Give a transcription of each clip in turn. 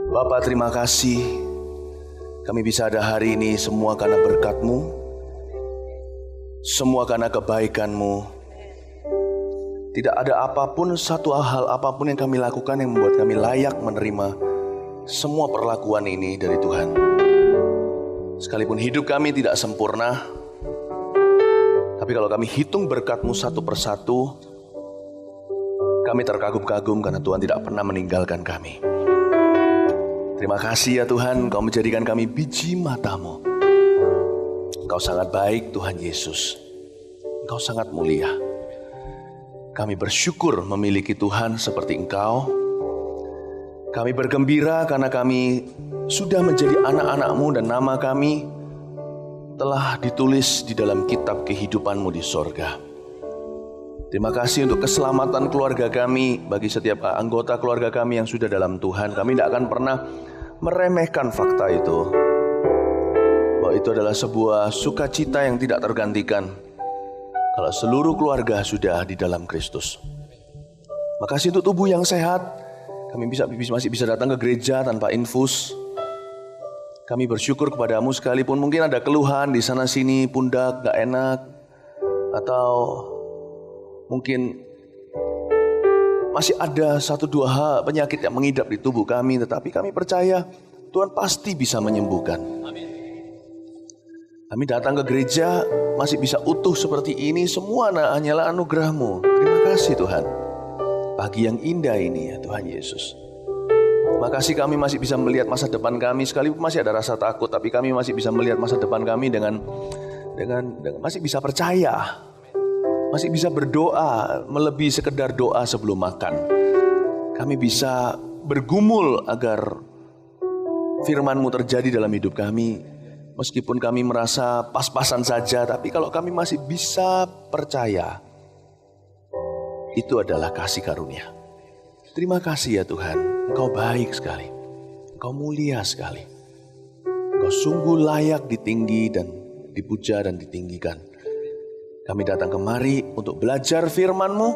Bapa, terima kasih kami bisa ada hari ini semua karena berkat-Mu, semua karena kebaikan-Mu. Tidak ada apapun, satu hal apapun yang kami lakukan yang membuat kami layak menerima semua perlakuan ini dari Tuhan. Sekalipun hidup kami tidak sempurna, tapi kalau kami hitung berkat-Mu satu persatu, kami terkagum-kagum karena Tuhan tidak pernah meninggalkan kami. Terima kasih ya Tuhan, Kau menjadikan kami biji mata-Mu. Engkau sangat baik Tuhan Yesus. Engkau sangat mulia. Kami bersyukur memiliki Tuhan seperti Engkau. Kami bergembira karena kami sudah menjadi anak-anak-Mu dan nama kami telah ditulis di dalam kitab kehidupan-Mu di sorga. Terima kasih untuk keselamatan keluarga kami, bagi setiap anggota keluarga kami yang sudah dalam Tuhan. Kami tidak akan pernah meremehkan fakta itu, bahwa itu adalah sebuah sukacita yang tidak tergantikan kalau seluruh keluarga sudah di dalam Kristus. Makasih untuk tubuh yang sehat, kami masih bisa datang ke gereja tanpa infus. Kami bersyukur kepadamu sekalipun mungkin ada keluhan di sana sini, pundak gak enak, atau mungkin masih ada satu dua hal penyakit yang mengidap di tubuh kami, tetapi kami percaya Tuhan pasti bisa menyembuhkan. Kami datang ke gereja masih bisa utuh seperti ini, semua hanyalah anugerah-Mu. Terima kasih Tuhan. Pagi yang indah ini ya Tuhan Yesus. Makasih kami masih bisa melihat masa depan kami, sekalipun masih ada rasa takut, tapi kami masih bisa melihat masa depan kami dengan masih bisa percaya. Masih bisa berdoa, melebihi sekedar doa sebelum makan. Kami bisa bergumul agar firman-Mu terjadi dalam hidup kami. Meskipun kami merasa pas-pasan saja, tapi kalau kami masih bisa percaya, itu adalah kasih karunia. Terima kasih ya Tuhan, Engkau baik sekali. Engkau mulia sekali. Engkau sungguh layak ditinggi dan dipuja dan ditinggikan. Kami datang kemari untuk belajar firman-Mu.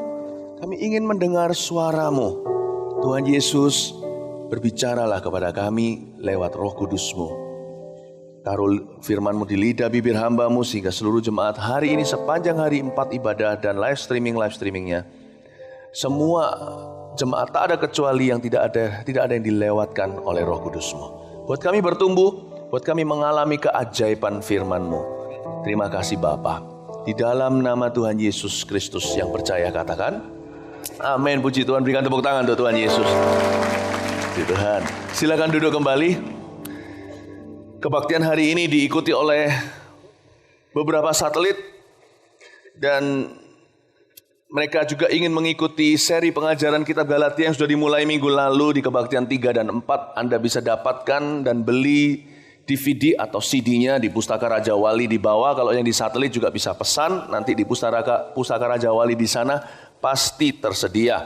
Kami ingin mendengar suara-Mu. Tuhan Yesus, berbicaralah kepada kami lewat Roh Kudus-Mu. Taruh firman-Mu di lidah bibir hamba-Mu sehingga seluruh jemaat hari ini sepanjang hari 4 ibadah dan live streamingnya. Semua jemaat tak ada kecuali yang tidak ada yang dilewatkan oleh Roh Kudus-Mu. Buat kami bertumbuh, buat kami mengalami keajaiban firman-Mu. Terima kasih Bapa. Di dalam nama Tuhan Yesus Kristus yang percaya katakan amin. Puji Tuhan, berikan tepuk tangan untuk Tuhan Yesus. Puji Tuhan. Silakan duduk kembali. Kebaktian hari ini diikuti oleh beberapa satelit dan mereka juga ingin mengikuti seri pengajaran kitab Galatia yang sudah dimulai minggu lalu di kebaktian 3 dan 4. Anda bisa dapatkan dan beli DVD atau CD-nya di Pustaka Raja Wali di bawah. Kalau yang di satelit juga bisa pesan. Nanti di Pustaka Raja Wali di sana pasti tersedia.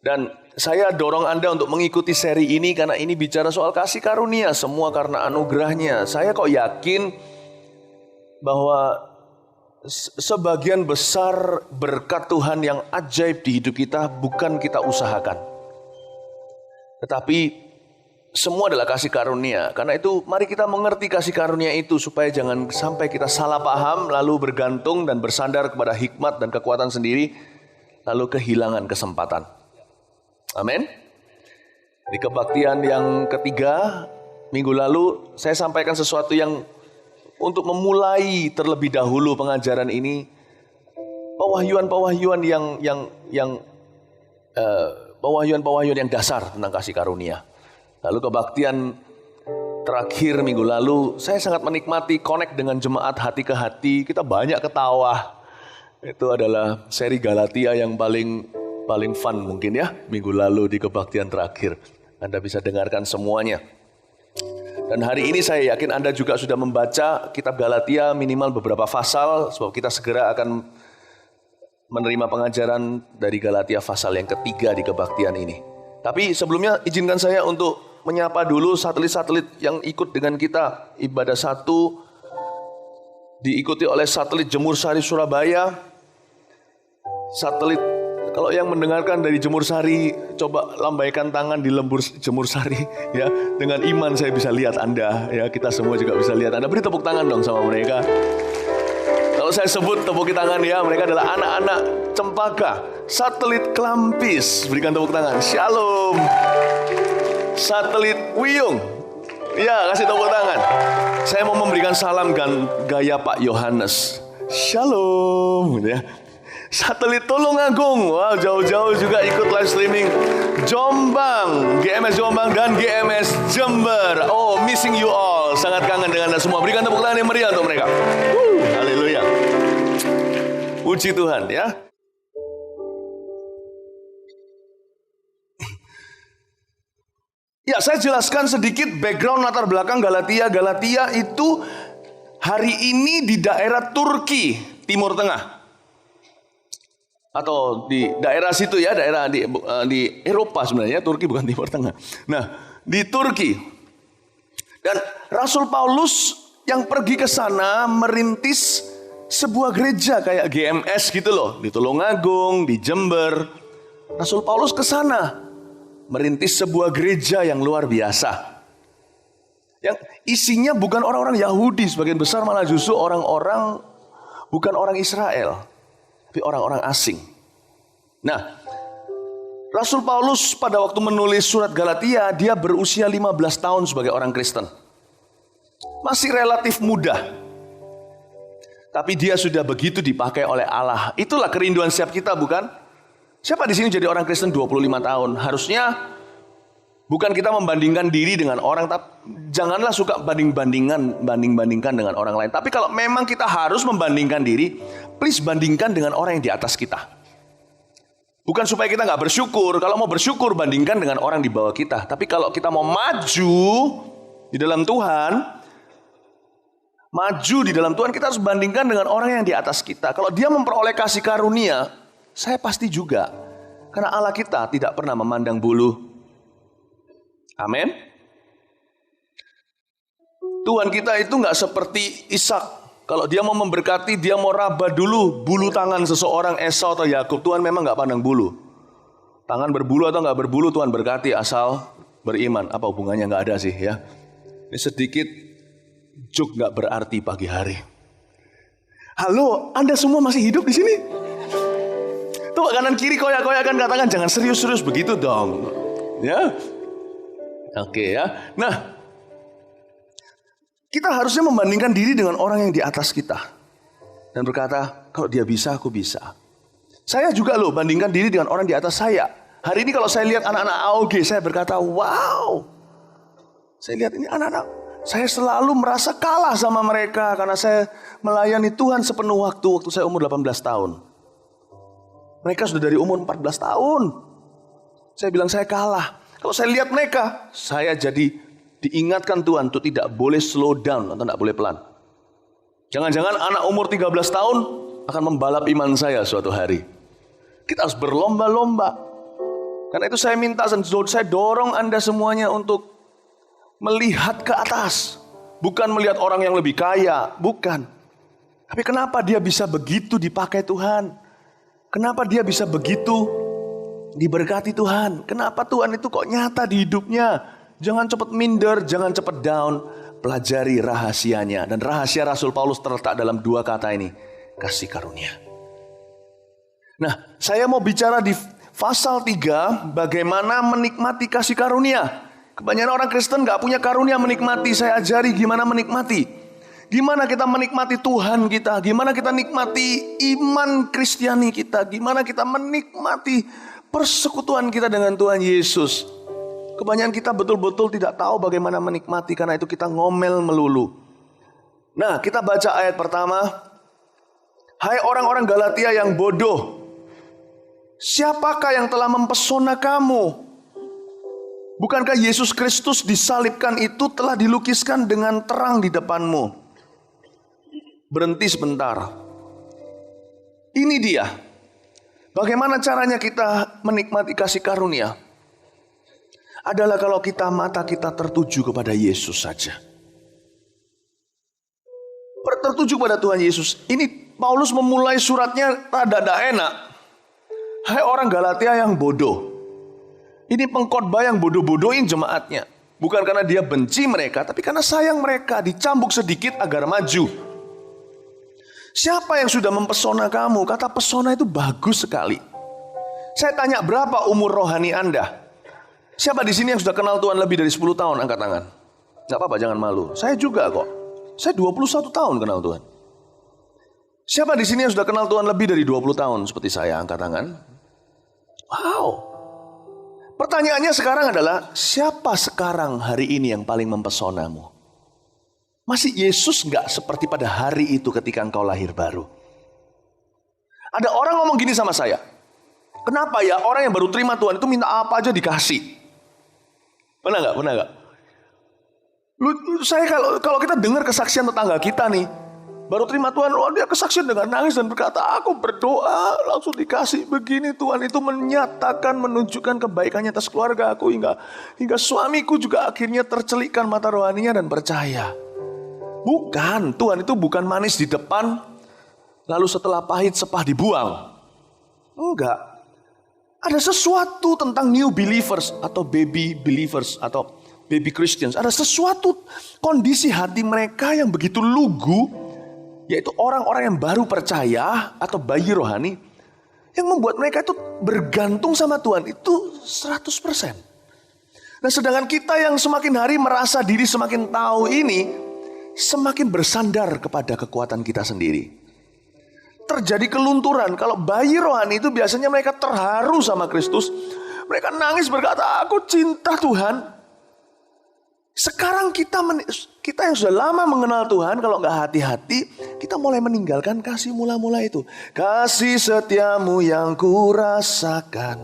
Dan saya dorong Anda untuk mengikuti seri ini karena ini bicara soal kasih karunia. Semua karena anugerahnya. Saya kok yakin bahwa sebagian besar berkat Tuhan yang ajaib di hidup kita bukan kita usahakan. Tetapi semua adalah kasih karunia. Karena itu mari kita mengerti kasih karunia itu supaya jangan sampai kita salah paham lalu bergantung dan bersandar kepada hikmat dan kekuatan sendiri lalu kehilangan kesempatan. Amin. Di kebaktian yang ketiga minggu lalu saya sampaikan sesuatu yang untuk memulai terlebih dahulu pengajaran ini, pewahyuan-pewahyuan yang dasar tentang kasih karunia. Lalu kebaktian terakhir minggu lalu, saya sangat menikmati connect dengan jemaat hati ke hati. Kita banyak ketawa. Itu adalah seri Galatia yang paling fun mungkin ya. Minggu lalu di kebaktian terakhir. Anda bisa dengarkan semuanya. Dan hari ini saya yakin Anda juga sudah membaca kitab Galatia minimal beberapa pasal. Sebab kita segera akan menerima pengajaran dari Galatia pasal yang ketiga di kebaktian ini. Tapi sebelumnya izinkan saya untuk menyapa dulu satelit-satelit yang ikut dengan kita. Ibadah 1 diikuti oleh satelit Jemur Sari Surabaya, satelit Kalau yang mendengarkan dari Jemur Sari, coba lambaikan tangan di lembur Jemur Sari, ya. Dengan iman saya bisa lihat Anda, ya. Kita semua juga bisa lihat Anda. Beri tepuk tangan dong sama mereka. Kalau saya sebut tepuk tangan, ya, mereka adalah anak-anak Cempaka, Satelit Klampis. Berikan tepuk tangan. Shalom. Satelit Wiyung. Ya, kasih tepuk tangan. Saya mau memberikan salam gaya Pak Yohanes. Shalom, ya. Satelit Tulungagung, wow, jauh-jauh juga ikut live streaming. Jombang, GMS Jombang dan GMS Jember. Oh, missing you all. Sangat kangen dengan Anda semua. Berikan tepuk tangan yang meriah untuk mereka. Haleluya. Puji Tuhan, ya. Ya, saya jelaskan sedikit background latar belakang Galatia. Galatia itu hari ini di daerah Turki, Timur Tengah. Atau di daerah situ, ya, daerah di Eropa sebenarnya, Turki bukan Timur Tengah. Nah, di Turki. Dan Rasul Paulus yang pergi ke sana merintis sebuah gereja kayak GMS gitu loh, di Tulungagung, di Jember. Rasul Paulus ke sana merintis sebuah gereja yang luar biasa. Yang isinya bukan orang-orang Yahudi, sebagian besar malah justru orang-orang bukan orang Israel, tapi orang-orang asing. Nah, Rasul Paulus pada waktu menulis surat Galatia, dia berusia 15 tahun sebagai orang Kristen. Masih relatif muda. Tapi dia sudah begitu dipakai oleh Allah. Itulah kerinduan setiap kita, bukan? Siapa di sini jadi orang Kristen 25 tahun? Harusnya bukan kita membandingkan diri dengan orang, tapi janganlah suka banding-bandingkan dengan orang lain. Tapi kalau memang kita harus membandingkan diri, please bandingkan dengan orang yang di atas kita. Bukan supaya kita nggak bersyukur. Kalau mau bersyukur, bandingkan dengan orang di bawah kita. Tapi kalau kita mau maju di dalam Tuhan, kita harus bandingkan dengan orang yang di atas kita. Kalau dia memperoleh kasih karunia, saya pasti juga. Karena Allah kita tidak pernah memandang bulu. Amin. Tuhan kita itu nggak seperti Ishak. Kalau dia mau memberkati, dia mau raba dulu bulu tangan seseorang, Esau atau Yakub. Tuhan memang nggak pandang bulu. Tangan berbulu atau nggak berbulu, Tuhan berkati asal beriman. Apa hubungannya? Nggak ada sih, ya. Ini sedikit juk nggak berarti pagi hari. Halo, Anda semua masih hidup di sini? Tuh kanan kiri koyak-koyakan katakan jangan serius-serius begitu dong, ya. Oke, ya. Nah, kita harusnya membandingkan diri dengan orang yang di atas kita. Dan berkata, kalau dia bisa, aku bisa. Saya juga loh bandingkan diri dengan orang di atas saya. Hari ini kalau saya lihat anak-anak AOG, saya berkata, wow. Saya lihat ini anak-anak, saya selalu merasa kalah sama mereka. Karena saya melayani Tuhan sepenuh waktu saya umur 18 tahun. Mereka sudah dari umur 14 tahun. Saya bilang saya kalah. Kalau saya lihat mereka, saya jadi diingatkan Tuhan untuk tidak boleh slow down atau tidak boleh pelan. Jangan-jangan anak umur 13 tahun akan membalap iman saya suatu hari. Kita harus berlomba-lomba. Karena itu saya minta, saya dorong Anda semuanya untuk melihat ke atas. Bukan melihat orang yang lebih kaya, bukan. Tapi kenapa dia bisa begitu dipakai Tuhan? Kenapa dia bisa begitu diberkati Tuhan? Kenapa Tuhan itu kok nyata di hidupnya? Jangan cepat minder, jangan cepat down. Pelajari rahasianya. Dan rahasia Rasul Paulus terletak dalam dua kata ini. Kasih karunia. Nah, saya mau bicara di pasal 3. Bagaimana menikmati kasih karunia. Kebanyakan orang Kristen gak punya karunia menikmati. Saya ajari gimana menikmati. Gimana kita menikmati Tuhan kita. Gimana kita nikmati iman Kristiani kita. Gimana kita menikmati persekutuan kita dengan Tuhan Yesus. Kebanyakan kita betul-betul tidak tahu bagaimana menikmati. Karena itu kita ngomel melulu. Nah, kita baca ayat pertama. Hai orang-orang Galatia yang bodoh. Siapakah yang telah mempesona kamu? Bukankah Yesus Kristus disalibkan itu telah dilukiskan dengan terang di depanmu? Berhenti sebentar. Ini dia. Bagaimana caranya kita menikmati kasih karunia? Adalah kalau mata kita tertuju kepada Yesus saja. Tertuju pada Tuhan Yesus. Ini Paulus memulai suratnya rada enak. Hai orang Galatia yang bodoh. Ini pengkhotbah yang bodoh-bodohin jemaatnya. Bukan karena dia benci mereka, tapi karena sayang mereka, dicambuk sedikit agar maju. Siapa yang sudah mempesona kamu? Kata pesona itu bagus sekali. Saya tanya, berapa umur rohani Anda? Siapa di sini yang sudah kenal Tuhan lebih dari 10 tahun? Angkat tangan. Gak apa-apa, jangan malu. Saya juga kok. Saya 21 tahun kenal Tuhan. Siapa di sini yang sudah kenal Tuhan lebih dari 20 tahun seperti saya? Angkat tangan. Wow. Pertanyaannya sekarang adalah, siapa sekarang hari ini yang paling mempesonamu? Masih Yesus gak seperti pada hari itu ketika engkau lahir baru? Ada orang ngomong gini sama saya, kenapa ya orang yang baru terima Tuhan itu minta apa aja dikasih? Pernah gak? Saya kalau kita dengar kesaksian tetangga kita nih, baru terima Tuhan, dia kesaksian dengan nangis dan berkata, aku berdoa langsung dikasih begini. Tuhan itu menyatakan, menunjukkan kebaikannya atas keluarga aku, hingga suamiku juga akhirnya tercelikkan mata rohaninya dan percaya. Bukan, Tuhan itu bukan manis di depan, lalu setelah pahit sepah dibuang. Enggak. Ada sesuatu tentang new believers atau baby believers atau baby Christians. Ada sesuatu kondisi hati mereka yang begitu lugu, yaitu orang-orang yang baru percaya atau bayi rohani, yang membuat mereka itu bergantung sama Tuhan itu 100%. Nah, sedangkan kita yang semakin hari merasa diri semakin tahu ini, semakin bersandar kepada kekuatan kita sendiri. Terjadi kelunturan. Kalau bayi rohani itu biasanya mereka terharu sama Kristus. Mereka nangis berkata, aku cinta Tuhan. Sekarang kita yang sudah lama mengenal Tuhan, kalau nggak hati-hati, kita mulai meninggalkan kasih mula-mula itu. Kasih setiamu yang kurasakan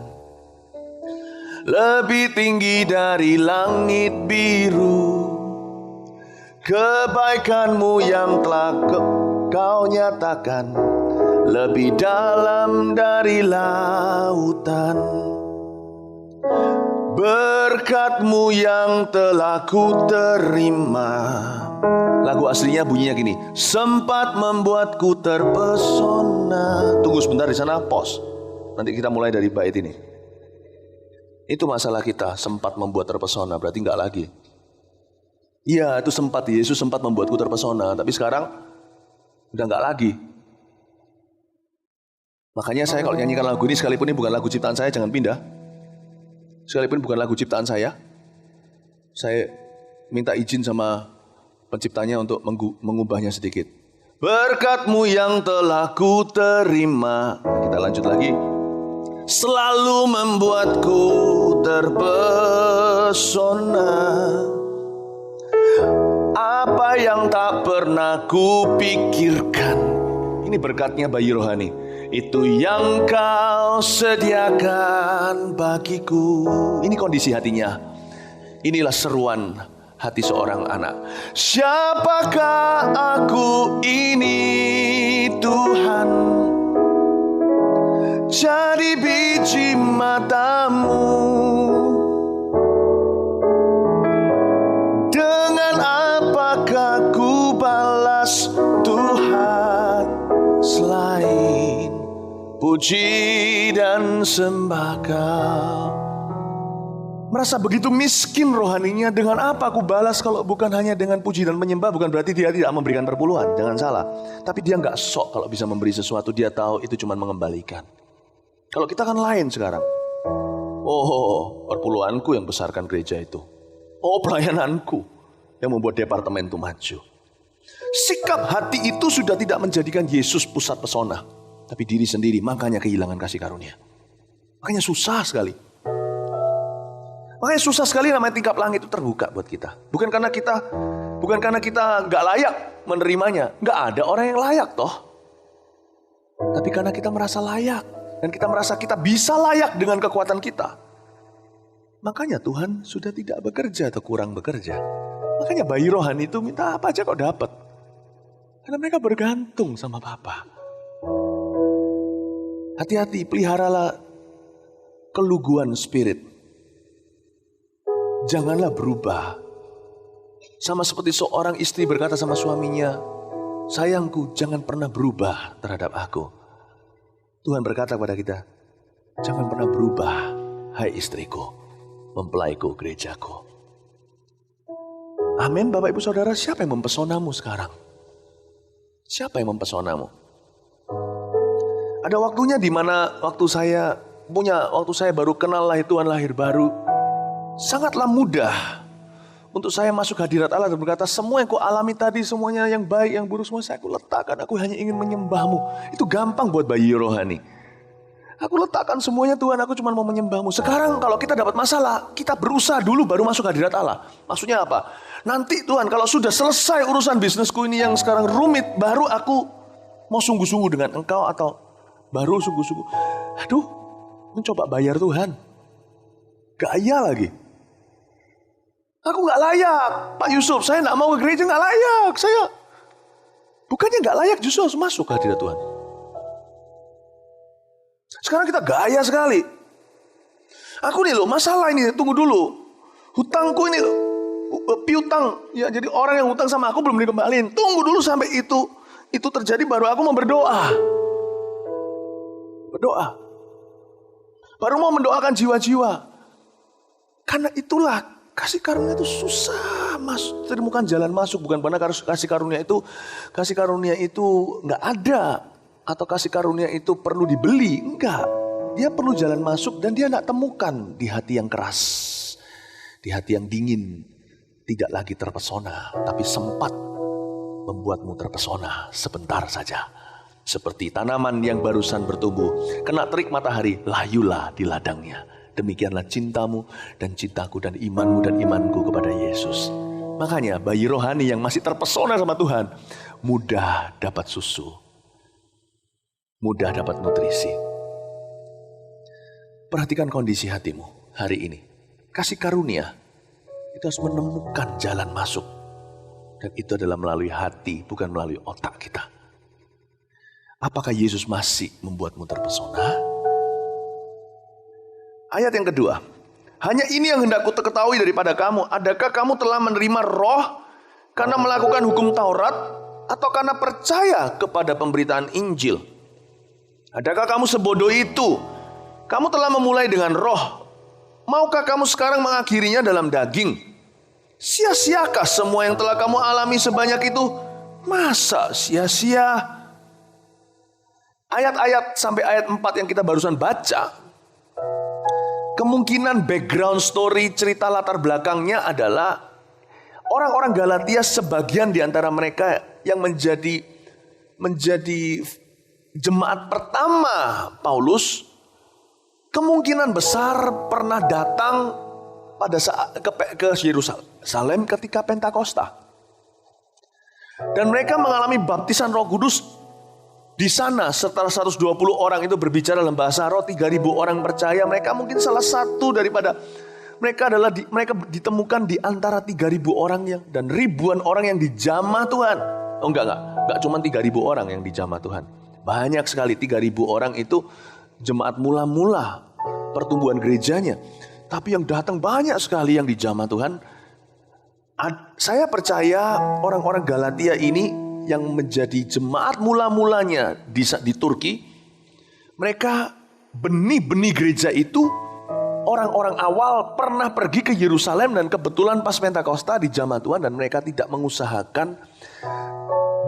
lebih tinggi dari langit biru. Kebaikanmu yang telah kau nyatakan lebih dalam dari lautan. Berkat-Mu yang telah ku terima. Lagu aslinya bunyinya gini, sempat membuatku terpesona. Tunggu sebentar di sana, pause. Nanti kita mulai dari bait ini. Itu masalah kita, sempat membuat terpesona, berarti enggak lagi. Iya, itu sempat, Yesus sempat membuatku terpesona, tapi sekarang udah enggak lagi. Makanya saya kalau nyanyikan lagu ini, sekalipun ini bukan lagu ciptaan saya, jangan pindah. Sekalipun bukan lagu ciptaan saya minta izin sama penciptanya untuk mengubahnya sedikit. Berkat-Mu yang telah ku terima. Kita lanjut lagi. Selalu membuatku terpesona. Apa yang tak pernah ku pikirkan. Ini berkatnya bayi rohani. Itu yang kau sediakan bagiku. Ini kondisi hatinya. Inilah seruan hati seorang anak. Siapakah aku ini Tuhan? Jadi biji mata-Mu. Dengan apakah ku balas Tuhan selain puji dan sembah Kau? Merasa begitu miskin rohaninya, dengan apa aku balas kalau bukan hanya dengan puji dan menyembah? Bukan berarti dia tidak memberikan perpuluhan, jangan salah. Tapi dia nggak sok kalau bisa memberi sesuatu, dia tahu itu cuma mengembalikan. Kalau kita kan lain sekarang. Oh, perpuluhanku yang besarkan gereja itu. Oh, pelayananku yang membuat departemen itu maju. Sikap hati itu sudah tidak menjadikan Yesus pusat pesona, tapi diri sendiri, makanya kehilangan kasih karunia. Makanya susah sekali. Makanya susah sekali namanya tingkap langit itu terbuka buat kita. Bukan karena kita nggak layak menerimanya. Nggak ada orang yang layak toh. Tapi karena kita merasa layak. Dan kita merasa kita bisa layak dengan kekuatan kita. Makanya Tuhan sudah tidak bekerja atau kurang bekerja. Makanya bayi rohani itu minta apa aja kok dapat. Karena mereka bergantung sama Bapa. Hati-hati, peliharalah keluguan spirit. Janganlah berubah. Sama seperti seorang istri berkata sama suaminya, sayangku, jangan pernah berubah terhadap aku. Tuhan berkata kepada kita, Jangan pernah berubah, hai istriku, mempelaiku gerejaku. Amin, Bapak Ibu Saudara, siapa yang mempesonamu sekarang? Siapa yang mempesonamu? Ada waktunya di mana waktu saya baru kenal lahir Tuhan, lahir baru, sangatlah mudah untuk saya masuk hadirat Allah dan berkata, semua yang ku alami tadi, semuanya yang baik, yang buruk, semua saya aku letakkan. Aku hanya ingin menyembahmu. Itu gampang buat bayi rohani. Aku letakkan semuanya Tuhan, aku cuma mau menyembahmu. Sekarang kalau kita dapat masalah, kita berusaha dulu baru masuk hadirat Allah. Maksudnya apa? Nanti Tuhan kalau sudah selesai urusan bisnisku ini yang sekarang rumit, baru aku mau sungguh-sungguh dengan Engkau, atau baru sungguh-sungguh. Aduh, mencoba bayar Tuhan. Gaya lagi. Aku gak layak, Pak Yusuf, saya gak mau ke gereja, gak layak. Saya bukannya gak layak, justru harus masuk ke hadirat Tuhan. Sekarang kita gaya sekali. Aku nih loh, masalah ini, tunggu dulu. Hutangku ini loh, piutang. Ya, jadi orang yang hutang sama aku belum dikembaliin. Tunggu dulu sampai itu terjadi, baru aku mau berdoa. Berdoa. Baru mau mendoakan jiwa-jiwa. Karena itulah, kasih karunia itu susah temukan jalan masuk. Bukan karena kasih karunia itu nggak ada, atau kasih karunia itu perlu dibeli. Enggak, dia perlu jalan masuk, dan dia nggak temukan di hati yang keras, di hati yang dingin, tidak lagi terpesona, tapi sempat membuatmu terpesona sebentar saja. Seperti tanaman yang barusan bertumbuh, kena terik matahari, layulah di ladangnya. Demikianlah cintamu dan cintaku dan imanmu dan imanku kepada Yesus. Makanya bayi rohani yang masih terpesona sama Tuhan, mudah dapat susu, mudah dapat nutrisi. Perhatikan kondisi hatimu hari ini. Kasih karunia itu harus menemukan jalan masuk. Dan itu adalah melalui hati, bukan melalui otak kita. Apakah Yesus masih membuatmu terpesona? Ayat yang kedua, hanya ini yang hendak ku ketahui daripada kamu. Adakah kamu telah menerima roh karena melakukan hukum Taurat, atau karena percaya kepada pemberitaan Injil? Adakah kamu sebodoh itu? Kamu telah memulai dengan roh, maukah kamu sekarang mengakhirinya dalam daging? Sia-siakah semua yang telah kamu alami sebanyak itu? Masa sia-sia? Ayat-ayat sampai ayat 4 yang kita barusan baca, kemungkinan background story, cerita latar belakangnya adalah orang-orang Galatia, sebagian di antara mereka yang menjadi jemaat pertama Paulus, kemungkinan besar pernah datang pada saat ke Yerusalem ketika Pentakosta. Dan mereka mengalami baptisan Roh Kudus di sana. Setelah 120 orang itu berbicara dalam bahasa roh, 3.000 orang percaya. Mereka mungkin salah satu daripada mereka ditemukan di antara 3.000 orang dan ribuan orang yang dijamah Tuhan. Oh enggak cuma 3.000 orang yang dijamah Tuhan. Banyak sekali, 3.000 orang itu jemaat mula-mula pertumbuhan gerejanya. Tapi yang datang banyak sekali yang dijamah Tuhan. Saya percaya orang-orang Galatia ini yang menjadi jemaat mula-mulanya di Turki, mereka benih-benih gereja itu, orang-orang awal pernah pergi ke Yerusalem dan kebetulan pas Pentakosta dijamah Tuhan, dan mereka tidak mengusahakan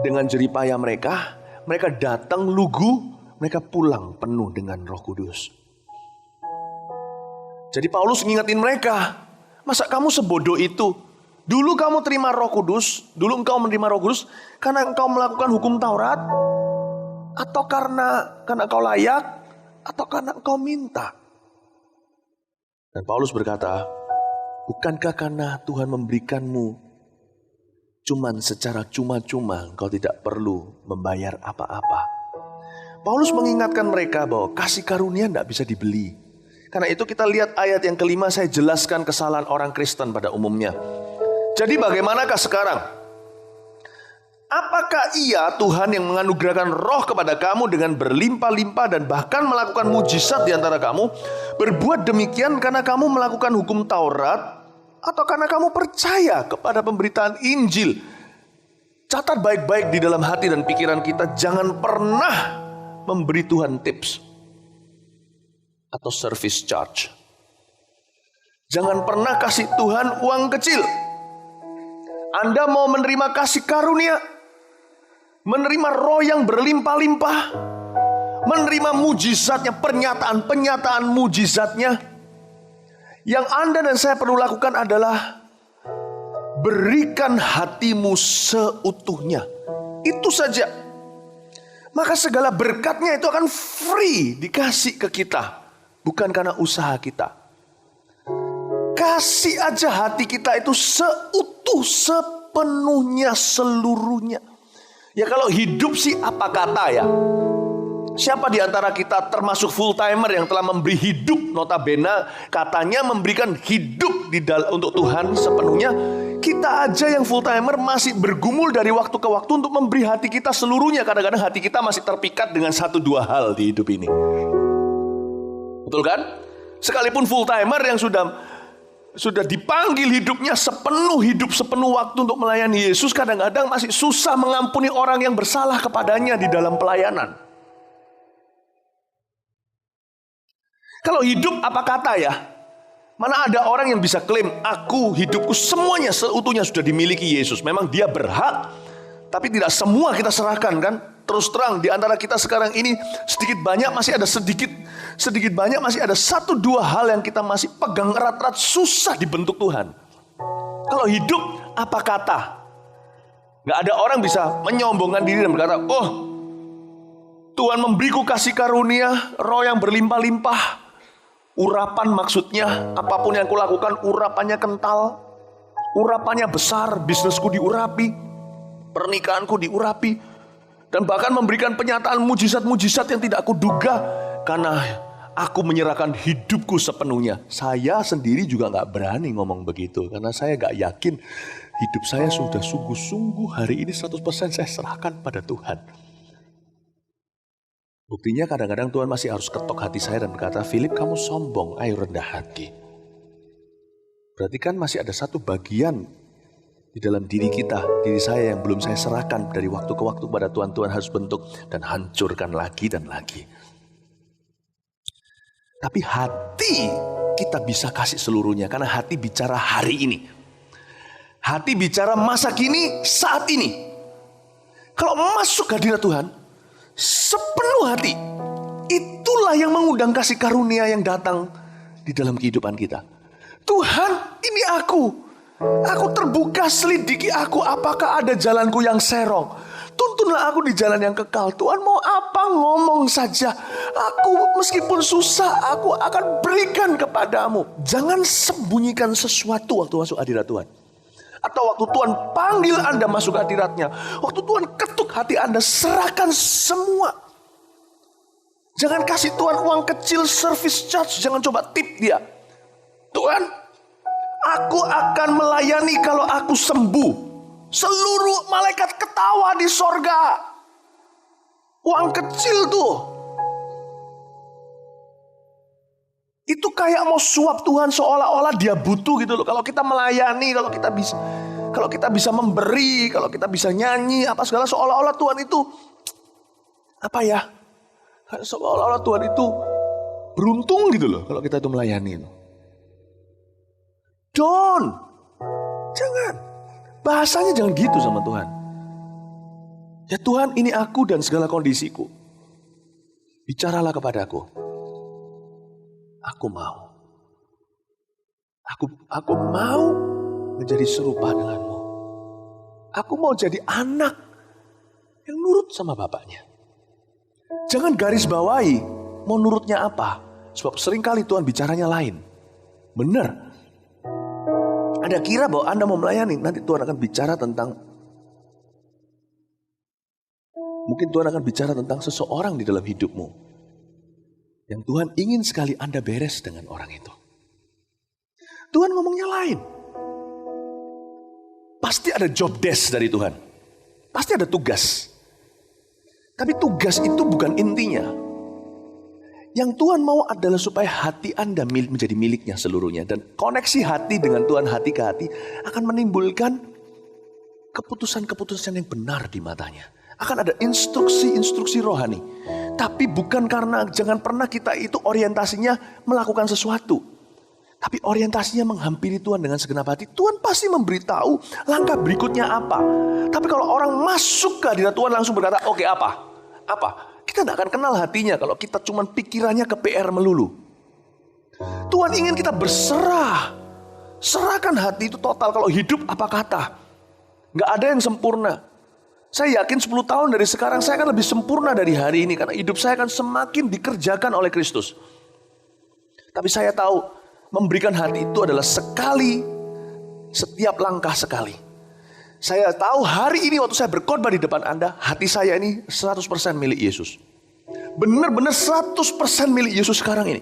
dengan jeripaya mereka datang lugu, mereka pulang penuh dengan Roh Kudus. Jadi Paulus ngingetin mereka, masa kamu sebodoh itu? Dulu kamu terima Roh Kudus, dulu engkau menerima Roh Kudus karena engkau melakukan hukum Taurat, atau karena engkau layak, atau karena engkau minta? Dan Paulus berkata, bukankah karena Tuhan memberikanmu cuman secara cuma-cuma, engkau tidak perlu membayar apa-apa? Paulus mengingatkan mereka bahwa kasih karunia tidak bisa dibeli. Karena itu kita lihat ayat yang kelima, saya jelaskan kesalahan orang Kristen pada umumnya. Jadi bagaimanakah sekarang? Apakah ia Tuhan yang menganugerahkan roh kepada kamu dengan berlimpah-limpah dan bahkan melakukan mujizat di antara kamu, berbuat demikian karena kamu melakukan hukum Taurat, atau karena kamu percaya kepada pemberitaan Injil? Catat baik-baik di dalam hati dan pikiran kita, jangan pernah memberi Tuhan tips. atau service charge. Jangan pernah kasih Tuhan uang kecil. Anda mau menerima kasih karunia, menerima roh yang berlimpah-limpah, menerima mujizatnya, pernyataan mujizatnya. Yang Anda dan saya perlu lakukan adalah berikan hatimu seutuhnya. Itu saja. Maka segala berkatnya itu akan free dikasih ke kita. Bukan karena usaha kita. Kasih aja hati kita itu seutuh, sepenuhnya, seluruhnya. Ya kalau hidup sih apa kata ya. Siapa di antara kita termasuk full timer yang telah memberi hidup, notabene katanya memberikan hidup untuk Tuhan sepenuhnya. Kita aja yang full timer masih bergumul dari waktu ke waktu untuk memberi hati kita seluruhnya. Kadang-kadang hati kita masih terpikat dengan 1-2 hal di hidup ini. Betul kan? Sekalipun full timer yang sudah dipanggil hidupnya hidup sepenuh waktu untuk melayani Yesus, kadang-kadang masih susah mengampuni orang yang bersalah kepadanya di dalam pelayanan. Kalau hidup apa kata ya? Mana ada orang yang bisa klaim, hidupku semuanya seutuhnya sudah dimiliki Yesus. Memang dia berhak, tapi tidak semua kita serahkan kan? Terus terang di antara kita sekarang ini sedikit banyak masih ada 1-2 hal yang kita masih pegang erat-erat, susah dibentuk Tuhan. Kalau hidup apa kata? Gak ada orang bisa menyombongkan diri dan berkata, oh Tuhan memberiku kasih karunia, roh yang berlimpah-limpah. Urapan maksudnya, apapun yang kulakukan urapannya kental, urapannya besar, bisnisku diurapi, pernikahanku diurapi, dan bahkan memberikan penyataan mujizat-mujizat yang tidak aku duga, karena aku menyerahkan hidupku sepenuhnya. Saya sendiri juga gak berani ngomong begitu, karena saya gak yakin hidup saya sudah sungguh-sungguh hari ini 100% saya serahkan pada Tuhan. Buktinya kadang-kadang Tuhan masih harus ketok hati saya dan berkata, Philip kamu sombong, ayo rendah hati. Berarti kan masih ada satu bagian di dalam diri saya yang belum saya serahkan dari waktu ke waktu pada Tuhan. Tuhan harus bentuk dan hancurkan lagi dan lagi. Tapi hati kita bisa kasih seluruhnya, karena hati bicara hari ini. Hati bicara masa kini, saat ini. Kalau masuk hadirat Tuhan sepenuh hati, itulah yang mengundang kasih karunia yang datang di dalam kehidupan kita. Tuhan, ini aku terbuka, selidiki aku, apakah ada jalanku yang serong. Tuntunlah aku di jalan yang kekal. Tuhan mau apa ngomong saja. Aku meskipun susah, aku akan berikan kepadamu. Jangan sembunyikan sesuatu waktu masuk hadirat Tuhan. Atau waktu Tuhan panggil Anda masuk hadiratnya, waktu Tuhan ketuk hati Anda, serahkan semua. Jangan kasih Tuhan uang kecil service charge, jangan coba tip dia. Tuhan, aku akan melayani kalau aku sembuh. Seluruh malaikat ketawa di sorga. Uang kecil tuh. Itu kayak mau suap Tuhan seolah-olah dia butuh gitu loh. Kalau kita melayani, kalau kita bisa memberi, kalau kita bisa nyanyi, apa segala, seolah-olah Tuhan itu seolah-olah Tuhan itu beruntung gitu loh kalau kita itu melayani. Jangan. Bahasanya jangan gitu sama Tuhan. Ya Tuhan, ini aku dan segala kondisiku. Bicaralah kepadaku. Aku mau. Aku mau menjadi serupa denganmu. Aku mau jadi anak yang nurut sama bapaknya. Jangan garis bawahi mau nurutnya apa. Sebab seringkali Tuhan bicaranya lain. Benar. Anda kira bahwa Anda mau melayani, nanti Tuhan akan bicara tentang, mungkin Tuhan akan bicara tentang seseorang di dalam hidupmu. Yang Tuhan ingin sekali Anda beres dengan orang itu. Tuhan ngomongnya lain. Pasti ada job desk dari Tuhan. Pasti ada tugas. Tapi tugas itu bukan intinya. Yang Tuhan mau adalah supaya hati Anda menjadi miliknya seluruhnya. Dan koneksi hati dengan Tuhan, hati ke hati, akan menimbulkan keputusan-keputusan yang benar di matanya. Akan ada instruksi-instruksi rohani. Tapi bukan karena, jangan pernah kita itu orientasinya melakukan sesuatu. Tapi orientasinya menghampiri Tuhan dengan segenap hati. Tuhan pasti memberitahu langkah berikutnya apa. Tapi kalau orang masuk ke hadirat Tuhan langsung berkata, oke, apa? Apa? Kita tidak akan kenal hatinya kalau kita cuma pikirannya ke PR melulu. Tuhan ingin kita berserah. Serahkan hati itu total. Kalau hidup apa kata? Nggak ada yang sempurna. Saya yakin 10 tahun dari sekarang saya akan lebih sempurna dari hari ini. Karena hidup saya akan semakin dikerjakan oleh Kristus. Tapi saya tahu memberikan hati itu adalah sekali, setiap langkah sekali. Saya tahu hari ini waktu saya berkhotbah di depan Anda, hati saya ini 100% milik Yesus. Benar-benar 100% milik Yesus sekarang ini.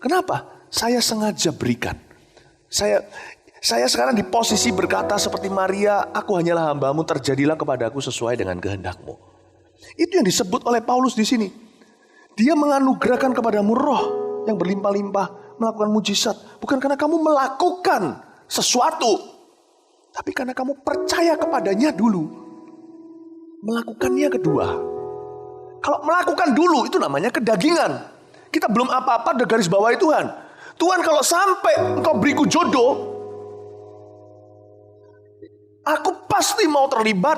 Kenapa? Saya sengaja berikan. Saya sekarang di posisi berkata seperti Maria, aku hanyalah hamba-Mu, terjadilah kepadaku sesuai dengan kehendak-Mu. Itu yang disebut oleh Paulus di sini. Dia menganugerahkan kepadamu roh yang berlimpah-limpah, melakukan mujizat. Bukan karena kamu melakukan sesuatu, tapi karena kamu percaya kepadanya dulu. Melakukannya kedua. Kalau melakukan dulu itu namanya kedagingan. Kita belum apa-apa udah garis bawahi Tuhan. Tuhan, kalau sampai Engkau beriku jodoh, aku pasti mau terlibat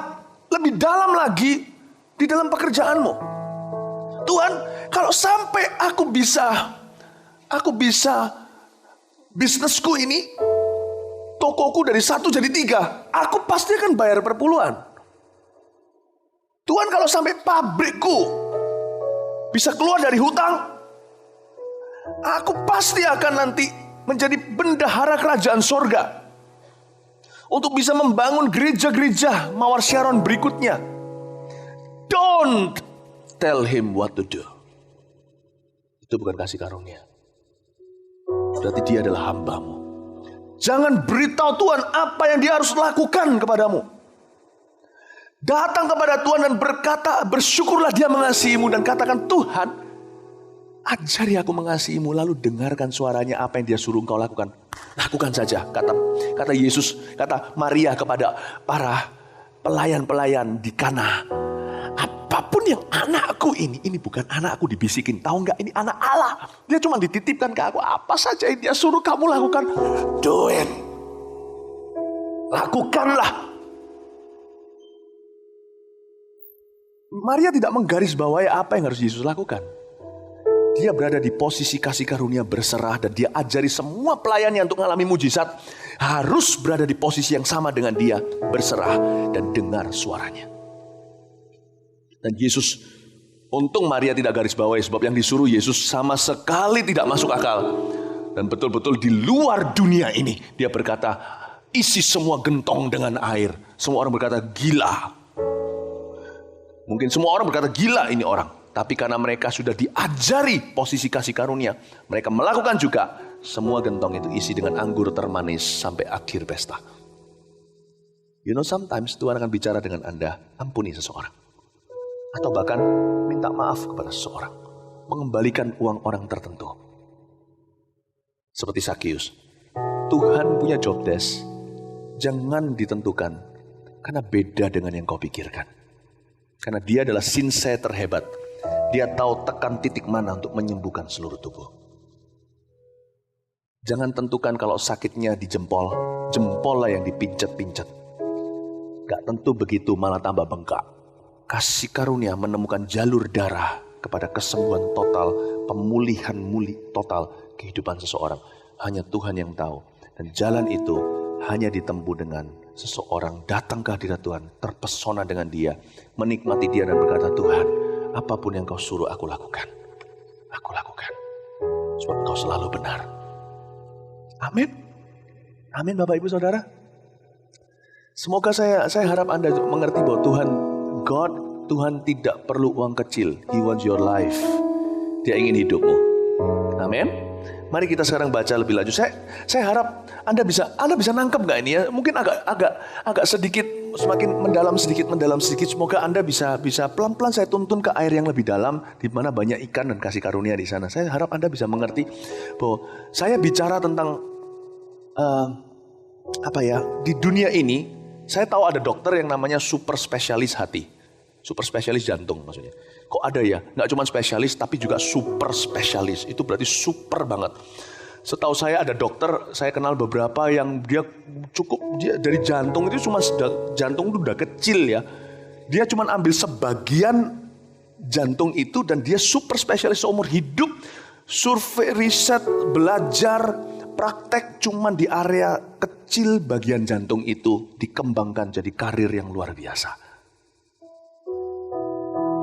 lebih dalam lagi di dalam pekerjaan-Mu. Tuhan, kalau sampai aku bisa bisnisku ini, tokoku dari 1 jadi 3, aku pasti akan bayar perpuluhan. Tuhan, kalau sampai pabrikku bisa keluar dari hutang, aku pasti akan nanti menjadi bendahara kerajaan sorga. Untuk bisa membangun gereja-gereja Mawar Sharon berikutnya. Don't tell him what to do. Itu bukan kasih karunia. Berarti dia adalah hamba-Mu. Jangan beritahu Tuhan apa yang dia harus lakukan kepadamu. Datang kepada Tuhan dan berkata, bersyukurlah dia mengasihi-Mu, dan katakan, Tuhan, ajari aku mengasihi-Mu, lalu dengarkan suaranya apa yang dia suruh engkau lakukan. Lakukan saja, kata Yesus, kata Maria kepada para pelayan-pelayan di Kana. Apapun yang anakku ini bukan anakku, dibisikin. Tahu nggak, ini anak Allah. Dia cuma dititipkan ke aku. Apa saja yang dia suruh kamu lakukan, do it. Lakukanlah. Maria tidak menggarisbawahi apa yang harus Yesus lakukan. Dia berada di posisi kasih karunia berserah, dan dia ajari semua pelayannya untuk mengalami mujizat harus berada di posisi yang sama dengan dia, berserah dan dengar suaranya. Dan Yesus, untung Maria tidak garis bawahi, sebab yang disuruh Yesus sama sekali tidak masuk akal. Dan betul-betul di luar dunia ini. Dia berkata, isi semua gentong dengan air. Semua orang berkata, gila. Mungkin semua orang berkata, gila ini orang. Tapi karena mereka sudah diajari posisi kasih karunia, mereka melakukan juga. Semua gentong itu isi dengan anggur termanis sampai akhir pesta. You know, sometimes Tuhan akan bicara dengan Anda, ampuni seseorang. Atau bahkan minta maaf kepada seseorang, mengembalikan uang orang tertentu. Seperti Sakius, Tuhan punya job desk, jangan ditentukan karena beda dengan yang kau pikirkan. Karena dia adalah sinsei terhebat. Dia tahu tekan titik mana untuk menyembuhkan seluruh tubuh. Jangan tentukan kalau sakitnya di jempol, jempollah yang dipincat-pincat. Gak tentu begitu, malah tambah bengkak. Kasih karunia menemukan jalur darah kepada kesembuhan total, pemulihan total kehidupan seseorang. Hanya Tuhan yang tahu. Dan jalan itu hanya ditempuh dengan seseorang datang ke hadirat Tuhan, terpesona dengan dia, menikmati dia dan berkata, Tuhan, apapun yang kau suruh aku lakukan. Aku lakukan. Sebab kau selalu benar. Amin. Amin Bapak Ibu Saudara. Semoga saya harap Anda mengerti bahwa Tuhan tidak perlu uang kecil. He wants your life. Dia ingin hidupmu. Amin. Mari kita sekarang baca lebih lanjut. Saya harap Anda bisa nangkep nggak ini ya? Mungkin agak sedikit, semakin mendalam sedikit. Semoga Anda bisa pelan-pelan saya tuntun ke air yang lebih dalam, di mana banyak ikan dan kasih karunia di sana. Saya harap Anda bisa mengerti bahwa saya bicara tentang di dunia ini. Saya tahu ada dokter yang namanya super spesialis hati. Super spesialis jantung maksudnya. Kok ada ya? Nggak cuma spesialis tapi juga super spesialis. Itu berarti super banget. Setahu saya ada dokter, saya kenal beberapa yang dia dari jantung itu cuma jantung itu udah kecil ya. Dia cuma ambil sebagian jantung itu dan dia super spesialis seumur hidup. Survei, riset, belajar, praktek cuma di area kecil bagian jantung itu dikembangkan jadi karir yang luar biasa.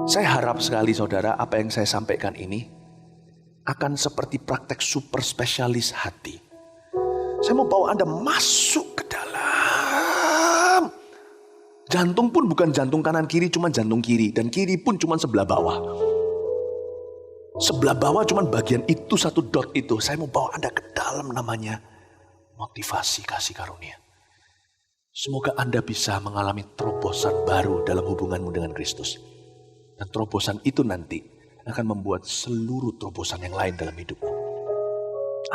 Saya harap sekali saudara apa yang saya sampaikan ini akan seperti praktek super spesialis hati. Saya mau bawa Anda masuk ke dalam. Jantung pun bukan jantung kanan kiri, cuma jantung kiri. Dan kiri pun cuma sebelah bawah. Sebelah bawah cuma bagian itu, satu dot itu. Saya mau bawa Anda ke dalam, namanya motivasi kasih karunia. Semoga Anda bisa mengalami terobosan baru dalam hubunganmu dengan Kristus. Dan terobosan itu nanti akan membuat seluruh terobosan yang lain dalam hidupmu.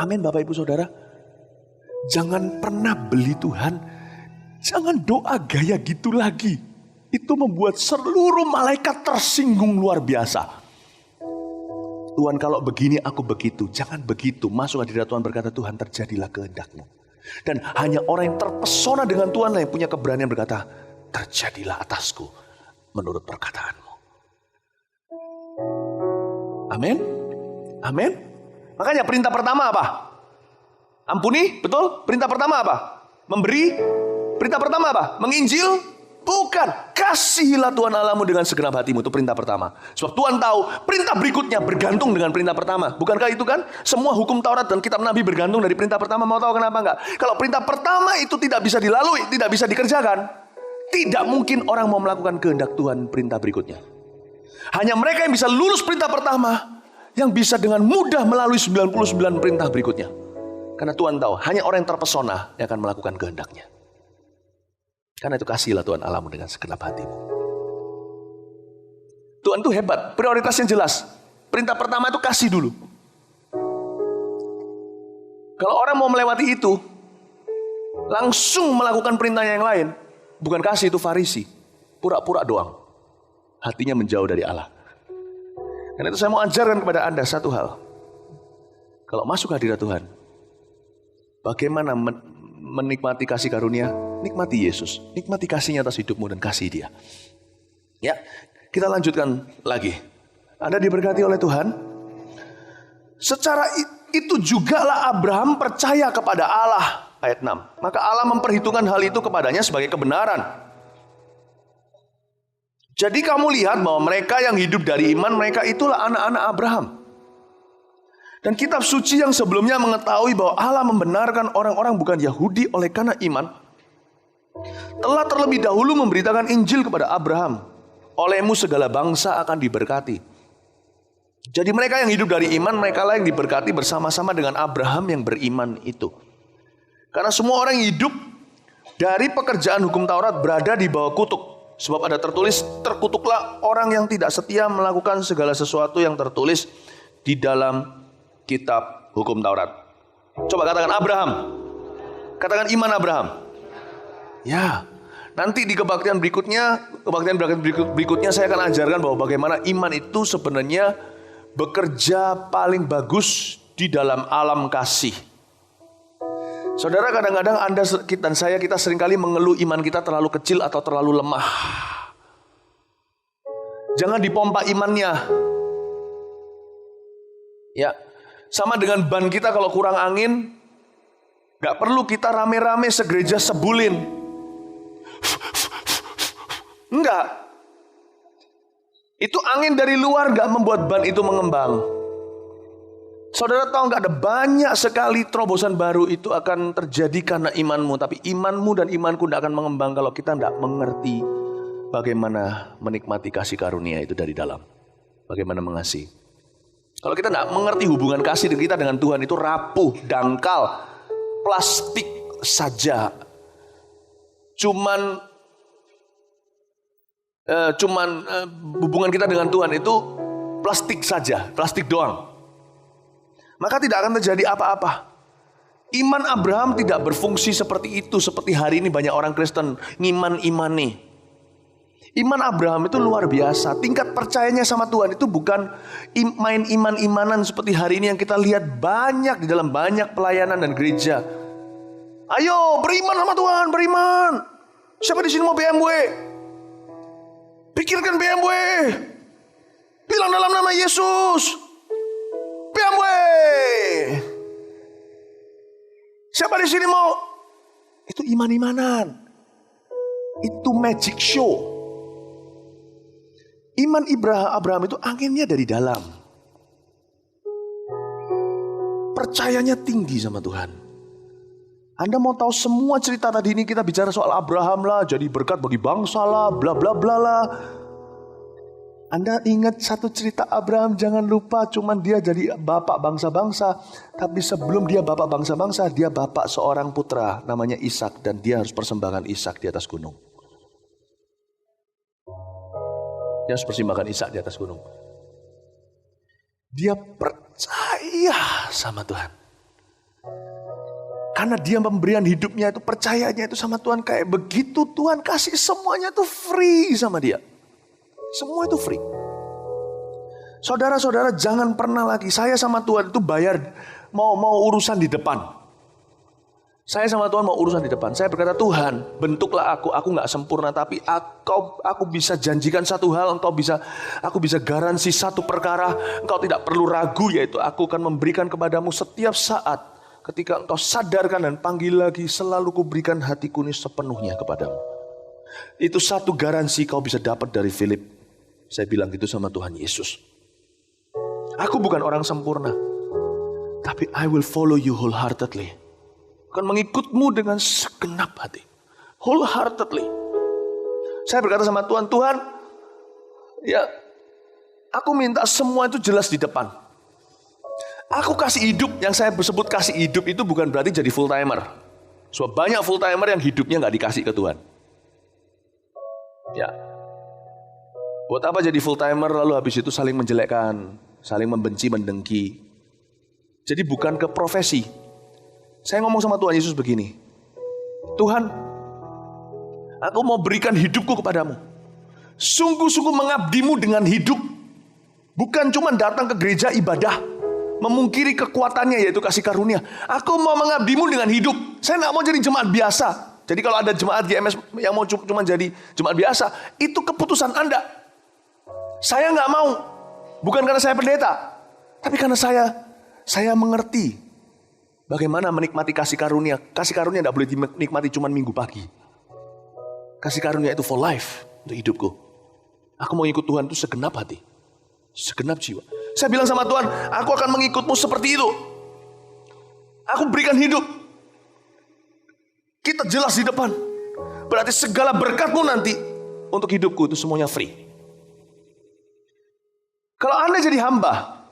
Amin Bapak Ibu Saudara. Jangan pernah beli Tuhan. Jangan doa gaya gitu lagi. Itu membuat seluruh malaikat tersinggung luar biasa. Tuhan kalau begini aku begitu. Jangan begitu. Masuk hadirat Tuhan berkata, Tuhan terjadilah kehendak-Mu. Dan hanya orang yang terpesona dengan Tuhan yang punya keberanian berkata, terjadilah atasku menurut perkataan-Mu. Amin. Amin. Makanya perintah pertama apa? Ampuni, betul? Perintah pertama apa? Memberi. Perintah pertama apa? Menginjil? Bukan. Kasihilah Tuhan Allahmu dengan segenap hatimu. Itu perintah pertama. Sebab Tuhan tahu perintah berikutnya bergantung dengan perintah pertama. Bukankah itu kan? Semua hukum Taurat dan kitab Nabi bergantung dari perintah pertama. Mau tahu kenapa enggak? Kalau perintah pertama itu tidak bisa dilalui, tidak bisa dikerjakan, tidak mungkin orang mau melakukan kehendak Tuhan perintah berikutnya. Hanya mereka yang bisa lulus perintah pertama yang bisa dengan mudah melalui 99 perintah berikutnya. Karena Tuhan tahu hanya orang yang terpesona yang akan melakukan kehendaknya. Karena itu kasihlah Tuhan Allahmu dengan segenap hatimu. Tuhan itu hebat, prioritasnya jelas. Perintah pertama itu kasih dulu. Kalau orang mau melewati itu, langsung melakukan perintahnya yang lain, bukan kasih, itu Farisi. Pura-pura doang. Hatinya menjauh dari Allah. Karena itu saya mau ajarkan kepada Anda satu hal. Kalau masuk hadirat Tuhan, bagaimana menikmati kasih karunia? Nikmati Yesus. Nikmati kasihnya atas hidupmu dan kasih Dia. Ya, kita lanjutkan lagi. Anda diberkati oleh Tuhan. Secara itu jugalah Abraham percaya kepada Allah. Ayat 6. Maka Allah memperhitungkan hal itu kepadanya sebagai kebenaran. Jadi kamu lihat bahwa mereka yang hidup dari iman, mereka itulah anak-anak Abraham. Dan kitab suci yang sebelumnya mengetahui bahwa Allah membenarkan orang-orang bukan Yahudi oleh karena iman, telah terlebih dahulu memberitakan Injil kepada Abraham. Olehmu segala bangsa akan diberkati. Jadi mereka yang hidup dari iman, mereka lah yang diberkati bersama-sama dengan Abraham yang beriman itu. Karena semua orang yang hidup dari pekerjaan hukum Taurat berada di bawah kutuk. Sebab ada tertulis, terkutuklah orang yang tidak setia melakukan segala sesuatu yang tertulis di dalam kitab hukum Taurat. Coba katakan Abraham. Katakan iman Abraham. Ya, nanti di kebaktian berikutnya saya akan ajarkan bahwa bagaimana iman itu sebenarnya bekerja paling bagus di dalam alam kasih. Saudara, kadang-kadang Anda dan saya, kita seringkali mengeluh iman kita terlalu kecil atau terlalu lemah. Jangan dipompa imannya. Ya, sama dengan ban kita kalau kurang angin, gak perlu kita rame-rame segereja sebulin. Enggak. Itu angin dari luar gak membuat ban itu mengembang. Saudara tahu nggak, ada banyak sekali terobosan baru itu akan terjadi karena imanmu. Tapi imanmu dan imanku tidak akan mengembang kalau kita tidak mengerti bagaimana menikmati kasih karunia itu dari dalam. Bagaimana mengasihi. Kalau kita tidak mengerti hubungan kasih kita dengan Tuhan itu rapuh, dangkal, plastik saja. Cuman hubungan kita dengan Tuhan itu plastik saja, plastik doang. Maka tidak akan terjadi apa-apa. Iman Abraham tidak berfungsi seperti itu. Seperti hari ini banyak orang Kristen ngiman-imani. Iman Abraham itu luar biasa. Tingkat percayanya sama Tuhan itu bukan main iman-imanan seperti hari ini yang kita lihat banyak di dalam banyak pelayanan dan gereja. Ayo beriman sama Tuhan, beriman. Siapa di sini mau BMW? Pikirkan BMW. Bilang dalam nama Yesus, BMW. Siapa di sini mau? Itu iman-imanan. Itu magic show. Iman Abraham itu anginnya dari dalam. Percayanya tinggi sama Tuhan. Anda mau tahu semua cerita tadi ini, kita bicara soal Abraham lah, jadi berkat bagi bangsa lah, bla bla bla lah. Anda ingat satu cerita Abraham, jangan lupa, cuman dia jadi bapak bangsa-bangsa. Tapi sebelum dia bapak bangsa-bangsa, dia bapak seorang putra namanya Ishak, dan dia harus persembahkan Ishak di atas gunung. Dia harus persembahkan Ishak di atas gunung. Dia percaya sama Tuhan. Karena dia pemberian hidupnya itu, percayanya itu sama Tuhan kayak begitu Tuhan kasih semuanya itu free sama dia. Semua itu free. Saudara-saudara jangan pernah lagi saya sama Tuhan itu bayar mau urusan di depan. Saya sama Tuhan mau urusan di depan. Saya berkata, Tuhan bentuklah aku gak sempurna, tapi aku bisa janjikan satu hal, aku bisa garansi satu perkara, engkau tidak perlu ragu, yaitu aku akan memberikan kepadamu setiap saat. Ketika engkau sadarkan dan panggil lagi, selalu kuberikan hatiku ini sepenuhnya kepadamu. Itu satu garansi kau bisa dapat dari Philip. Saya bilang gitu sama Tuhan Yesus. Aku bukan orang sempurna, tapi I will follow you wholeheartedly. Akan mengikutmu dengan segenap hati. Wholeheartedly. Saya berkata sama Tuhan, Tuhan, ya, aku minta semua itu jelas di depan. Aku kasih hidup, yang saya sebut kasih hidup itu bukan berarti jadi full timer. So, banyak full timer yang hidupnya gak dikasih ke Tuhan. Ya. Buat apa jadi full timer lalu habis itu saling menjelekkan, saling membenci, mendengki. Jadi bukan ke profesi. Saya ngomong sama Tuhan Yesus begini, Tuhan, aku mau berikan hidupku kepadamu. Sungguh-sungguh mengabdimu dengan hidup. Bukan cuma datang ke gereja ibadah, memungkiri kekuatannya yaitu kasih karunia. Aku mau mengabdimu dengan hidup. Saya gak mau jadi jemaat biasa. Jadi kalau ada jemaat GMS yang mau cuma jadi jemaat biasa, itu keputusan Anda. Saya gak mau. Bukan karena saya pendeta, tapi karena saya mengerti bagaimana menikmati kasih karunia. Kasih karunia tidak boleh dinikmati cuma minggu pagi. Kasih karunia itu for life, untuk hidupku. Aku mau ikut Tuhan itu segenap hati, segenap jiwa. Saya bilang sama Tuhan, aku akan mengikutmu seperti itu. Aku berikan hidup. Kita jelas di depan. Berarti segala berkatmu nanti untuk hidupku itu semuanya free. Kalau Anda jadi hamba,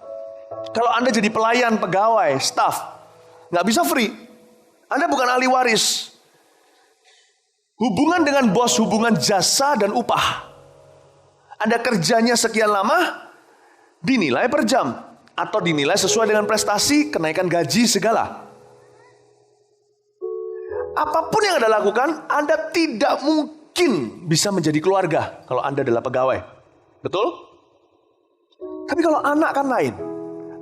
kalau Anda jadi pelayan, pegawai, staff, nggak bisa free. Anda bukan ahli waris. Hubungan dengan bos, hubungan jasa dan upah. Anda kerjanya sekian lama, dinilai per jam. Atau dinilai sesuai dengan prestasi, kenaikan gaji, segala. Apapun yang Anda lakukan, Anda tidak mungkin bisa menjadi keluarga kalau Anda adalah pegawai. Betul? Tapi kalau anak kan lain.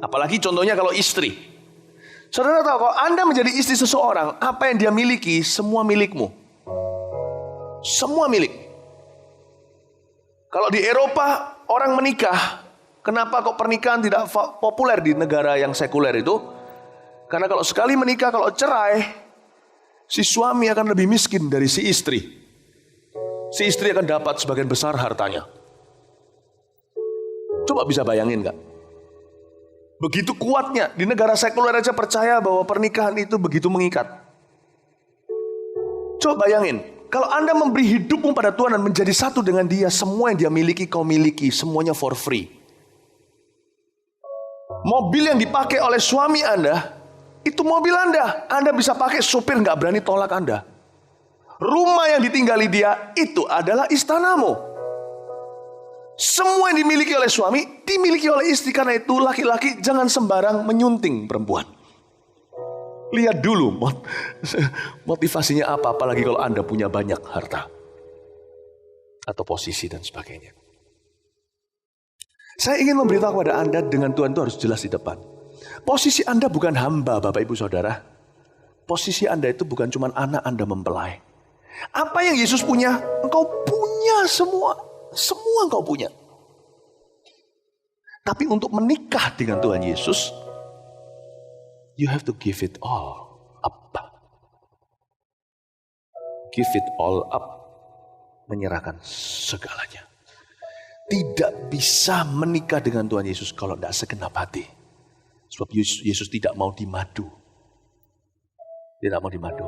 Apalagi contohnya kalau istri. Saudara tahu, kalau Anda menjadi istri seseorang, apa yang dia miliki, semua milikmu. Semua milik. Kalau di Eropa, orang menikah, kenapa kok pernikahan tidak populer di negara yang sekuler itu? Karena kalau sekali menikah, kalau cerai, si suami akan lebih miskin dari si istri. Si istri akan dapat sebagian besar hartanya. Coba bisa bayangin gak? Begitu kuatnya, di negara sekuler aja percaya bahwa pernikahan itu begitu mengikat. Coba bayangin, kalau Anda memberi hidupmu pada Tuhan dan menjadi satu dengan Dia, semua yang Dia miliki kau miliki, semuanya for free. Mobil yang dipakai oleh suami Anda, itu mobil Anda. Anda bisa pakai, supir gak berani tolak Anda. Rumah yang ditinggali dia, itu adalah istanamu. Semua yang dimiliki oleh suami, dimiliki oleh istri. Karena itu laki-laki jangan sembarang menyunting perempuan. Lihat dulu motivasinya apa, apalagi kalau Anda punya banyak harta. atau posisi dan sebagainya. Saya ingin memberitahu kepada Anda dengan Tuhan itu harus jelas di depan. Posisi Anda bukan hamba, Bapak Ibu Saudara. Posisi Anda itu bukan cuma anak Anda mempelai. Apa yang Yesus punya, engkau punya semua. Semua engkau punya. Tapi untuk menikah dengan Tuhan Yesus, you have to give it all up. Give it all up. Menyerahkan segalanya. Tidak bisa menikah dengan Tuhan Yesus kalau tidak segenap hati. Sebab Yesus tidak mau dimadu. Tidak mau dimadu.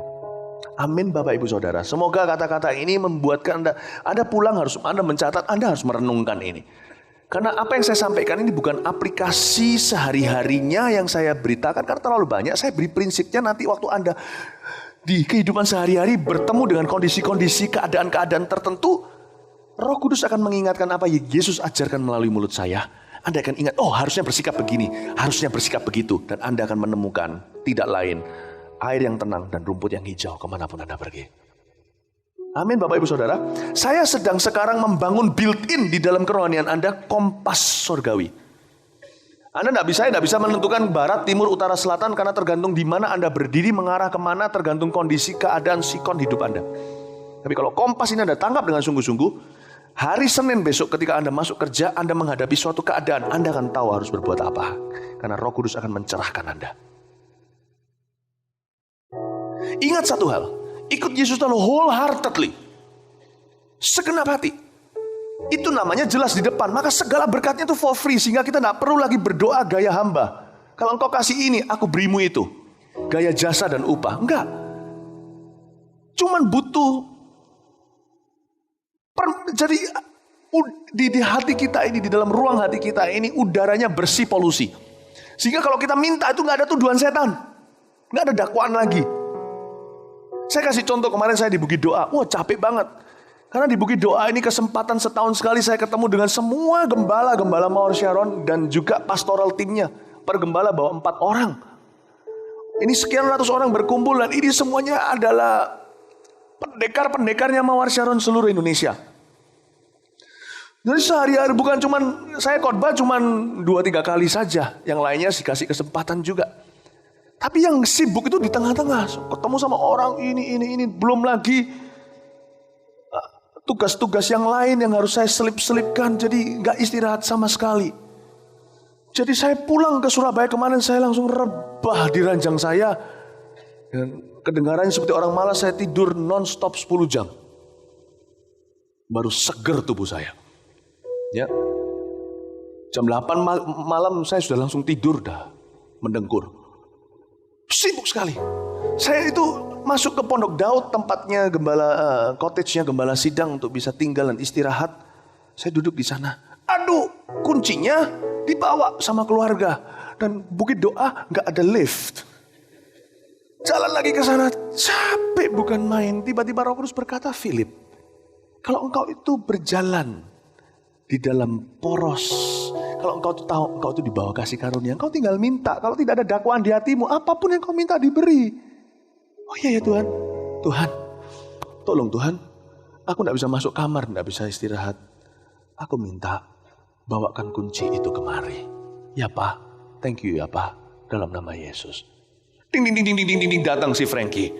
Amin Bapak Ibu Saudara. Semoga kata-kata ini membuatkan Anda pulang Anda mencatat, Anda harus merenungkan ini. Karena apa yang saya sampaikan ini bukan aplikasi sehari-harinya yang saya beritakan. Karena terlalu banyak, saya beri prinsipnya nanti waktu Anda di kehidupan sehari-hari bertemu dengan kondisi-kondisi, keadaan-keadaan tertentu. Roh Kudus akan mengingatkan apa yang Yesus ajarkan melalui mulut saya. Anda akan ingat, oh harusnya bersikap begini, harusnya bersikap begitu. Dan Anda akan menemukan tidak lain, air yang tenang dan rumput yang hijau kemanapun Anda pergi. Amin Bapak Ibu Saudara. Saya sedang sekarang membangun built-in di dalam kerohanian Anda, kompas sorgawi. Anda tidak bisa menentukan barat, timur, utara, selatan, karena tergantung di mana Anda berdiri, mengarah kemana, tergantung kondisi, keadaan, sikon hidup Anda. Tapi kalau kompas ini Anda tangkap dengan sungguh-sungguh, hari Senin besok ketika Anda masuk kerja, Anda menghadapi suatu keadaan, Anda akan tahu harus berbuat apa. Karena Roh Kudus akan mencerahkan Anda. Ingat satu hal, ikut Yesus lalu wholeheartedly, segenap hati. Itu namanya jelas di depan. Maka segala berkatnya itu for free, sehingga kita tidak perlu lagi berdoa gaya hamba. Kalau engkau kasih ini, aku berimu itu. Gaya jasa dan upah. Enggak. Cuman butuh jadi di hati kita ini, di dalam ruang hati kita ini, udaranya bersih polusi. Sehingga kalau kita minta itu nggak ada tuduhan setan, nggak ada dakwaan lagi. Saya kasih contoh, kemarin saya di Bukit Doa, wah capek banget. Karena di Bukit Doa ini kesempatan setahun sekali saya ketemu dengan semua gembala Mawar Sharon dan juga pastoral timnya. Per gembala bawa 4 orang. Ini sekian ratus orang berkumpul dan ini semuanya adalah pendekar-pendekarnya Mawar Sharon seluruh Indonesia. Jadi sehari-hari bukan cuman saya khotbah cuman 2-3 kali saja, yang lainnya dikasih kesempatan juga. Tapi yang sibuk itu di tengah-tengah, ketemu sama orang ini, belum lagi tugas-tugas yang lain yang harus saya selip-selipkan, jadi nggak istirahat sama sekali. Jadi saya pulang ke Surabaya kemarin, saya langsung rebah di ranjang saya. Dan kedengarannya seperti orang malas, saya tidur non-stop 10 jam. Baru seger tubuh saya. Ya, jam 8 malam saya sudah langsung tidur dah, mendengkur. Sibuk sekali. Saya itu masuk ke Pondok Daud, tempatnya gembala, cottage-nya gembala sidang untuk bisa tinggal dan istirahat. Saya duduk di sana. Aduh, kuncinya dibawa sama keluarga. Dan Bukit Doa nggak ada lift. Jalan lagi ke sana, capek bukan main. Tiba-tiba Roh Kudus berkata, Philip, kalau engkau itu berjalan di dalam poros, kalau engkau tahu engkau itu dibawa kasih karunia, engkau tinggal minta. Kalau tidak ada dakwaan di hatimu, apapun yang kau minta diberi. Oh iya ya Tuhan, tolong Tuhan, aku tidak bisa masuk kamar, tidak bisa istirahat. Aku minta bawakan kunci itu kemari. Ya Pak, thank you ya Pak, dalam nama Yesus. Ding ding ding ding ding ding, datang si Frankie.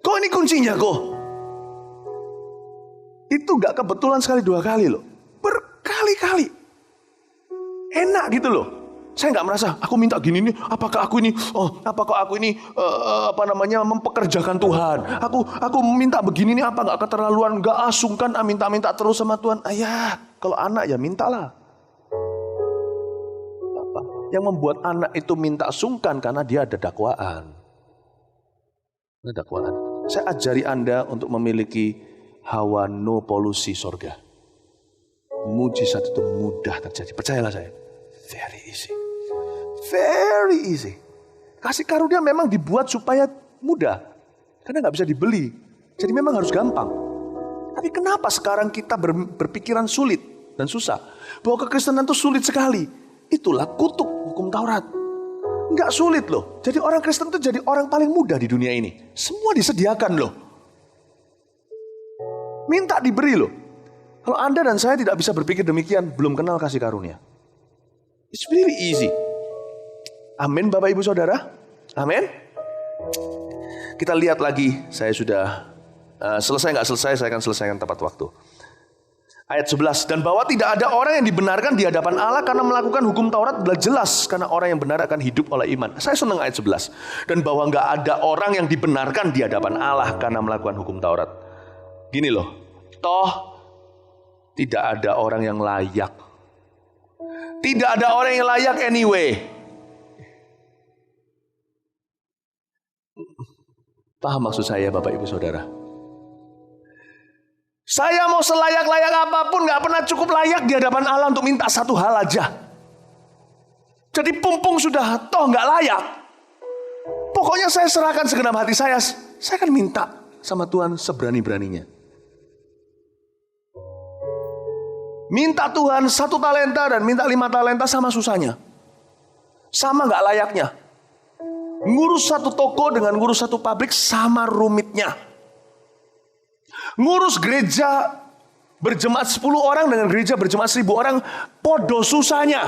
Kok ini kuncinya kok? Itu gak kebetulan sekali 2 kali loh. Berkali-kali. Enak gitu loh. Saya gak merasa, aku minta gini nih, apakah aku ini mempekerjakan Tuhan. Aku minta begini nih, apa gak keterlaluan, gak asungkan, minta-minta terus sama Tuhan. Ayah, kalau anak ya mintalah. Apa? Yang membuat anak itu minta sungkan karena dia ada dakwaan. Ada dakwaan. Saya ajari Anda untuk memiliki hawa no polusi sorga. Mujizat itu mudah terjadi. Percayalah saya. Very easy. Very easy. Kasih karunia memang dibuat supaya mudah. Karena gak bisa dibeli. Jadi memang harus gampang. Tapi kenapa sekarang kita berpikiran sulit dan susah? Bahwa kekristenan itu sulit sekali. Itulah kutuk hukum Taurat. Gak sulit loh. Jadi orang Kristen itu jadi orang paling mudah di dunia ini. Semua disediakan loh. Minta diberi loh. Kalau Anda dan saya tidak bisa berpikir demikian, belum kenal kasih karunia. It's really easy. Amin Bapak Ibu Saudara. Amin. Kita lihat lagi, saya sudah selesai nggak selesai, saya akan selesaikan tepat waktu. Ayat 11, dan bahwa tidak ada orang yang dibenarkan di hadapan Allah karena melakukan hukum Taurat adalah jelas, karena orang yang benar akan hidup oleh iman. Saya senang ayat 11. Dan bahwa nggak ada orang yang dibenarkan di hadapan Allah karena melakukan hukum Taurat. Gini loh, toh tidak ada orang yang layak. Tidak ada orang yang layak anyway. Paham maksud saya Bapak Ibu Saudara? Saya mau selayak-layak apapun gak pernah cukup layak di hadapan Allah untuk minta satu hal aja. Jadi pumpung sudah toh gak layak. Pokoknya saya serahkan segenap hati saya akan minta sama Tuhan seberani-beraninya. Minta Tuhan 1 talenta dan minta 5 talenta sama susahnya. Sama gak layaknya. Ngurus satu toko dengan ngurus satu pabrik sama rumitnya. Ngurus gereja berjemaat 10 orang dengan gereja berjemaat 1000 orang podo susahnya.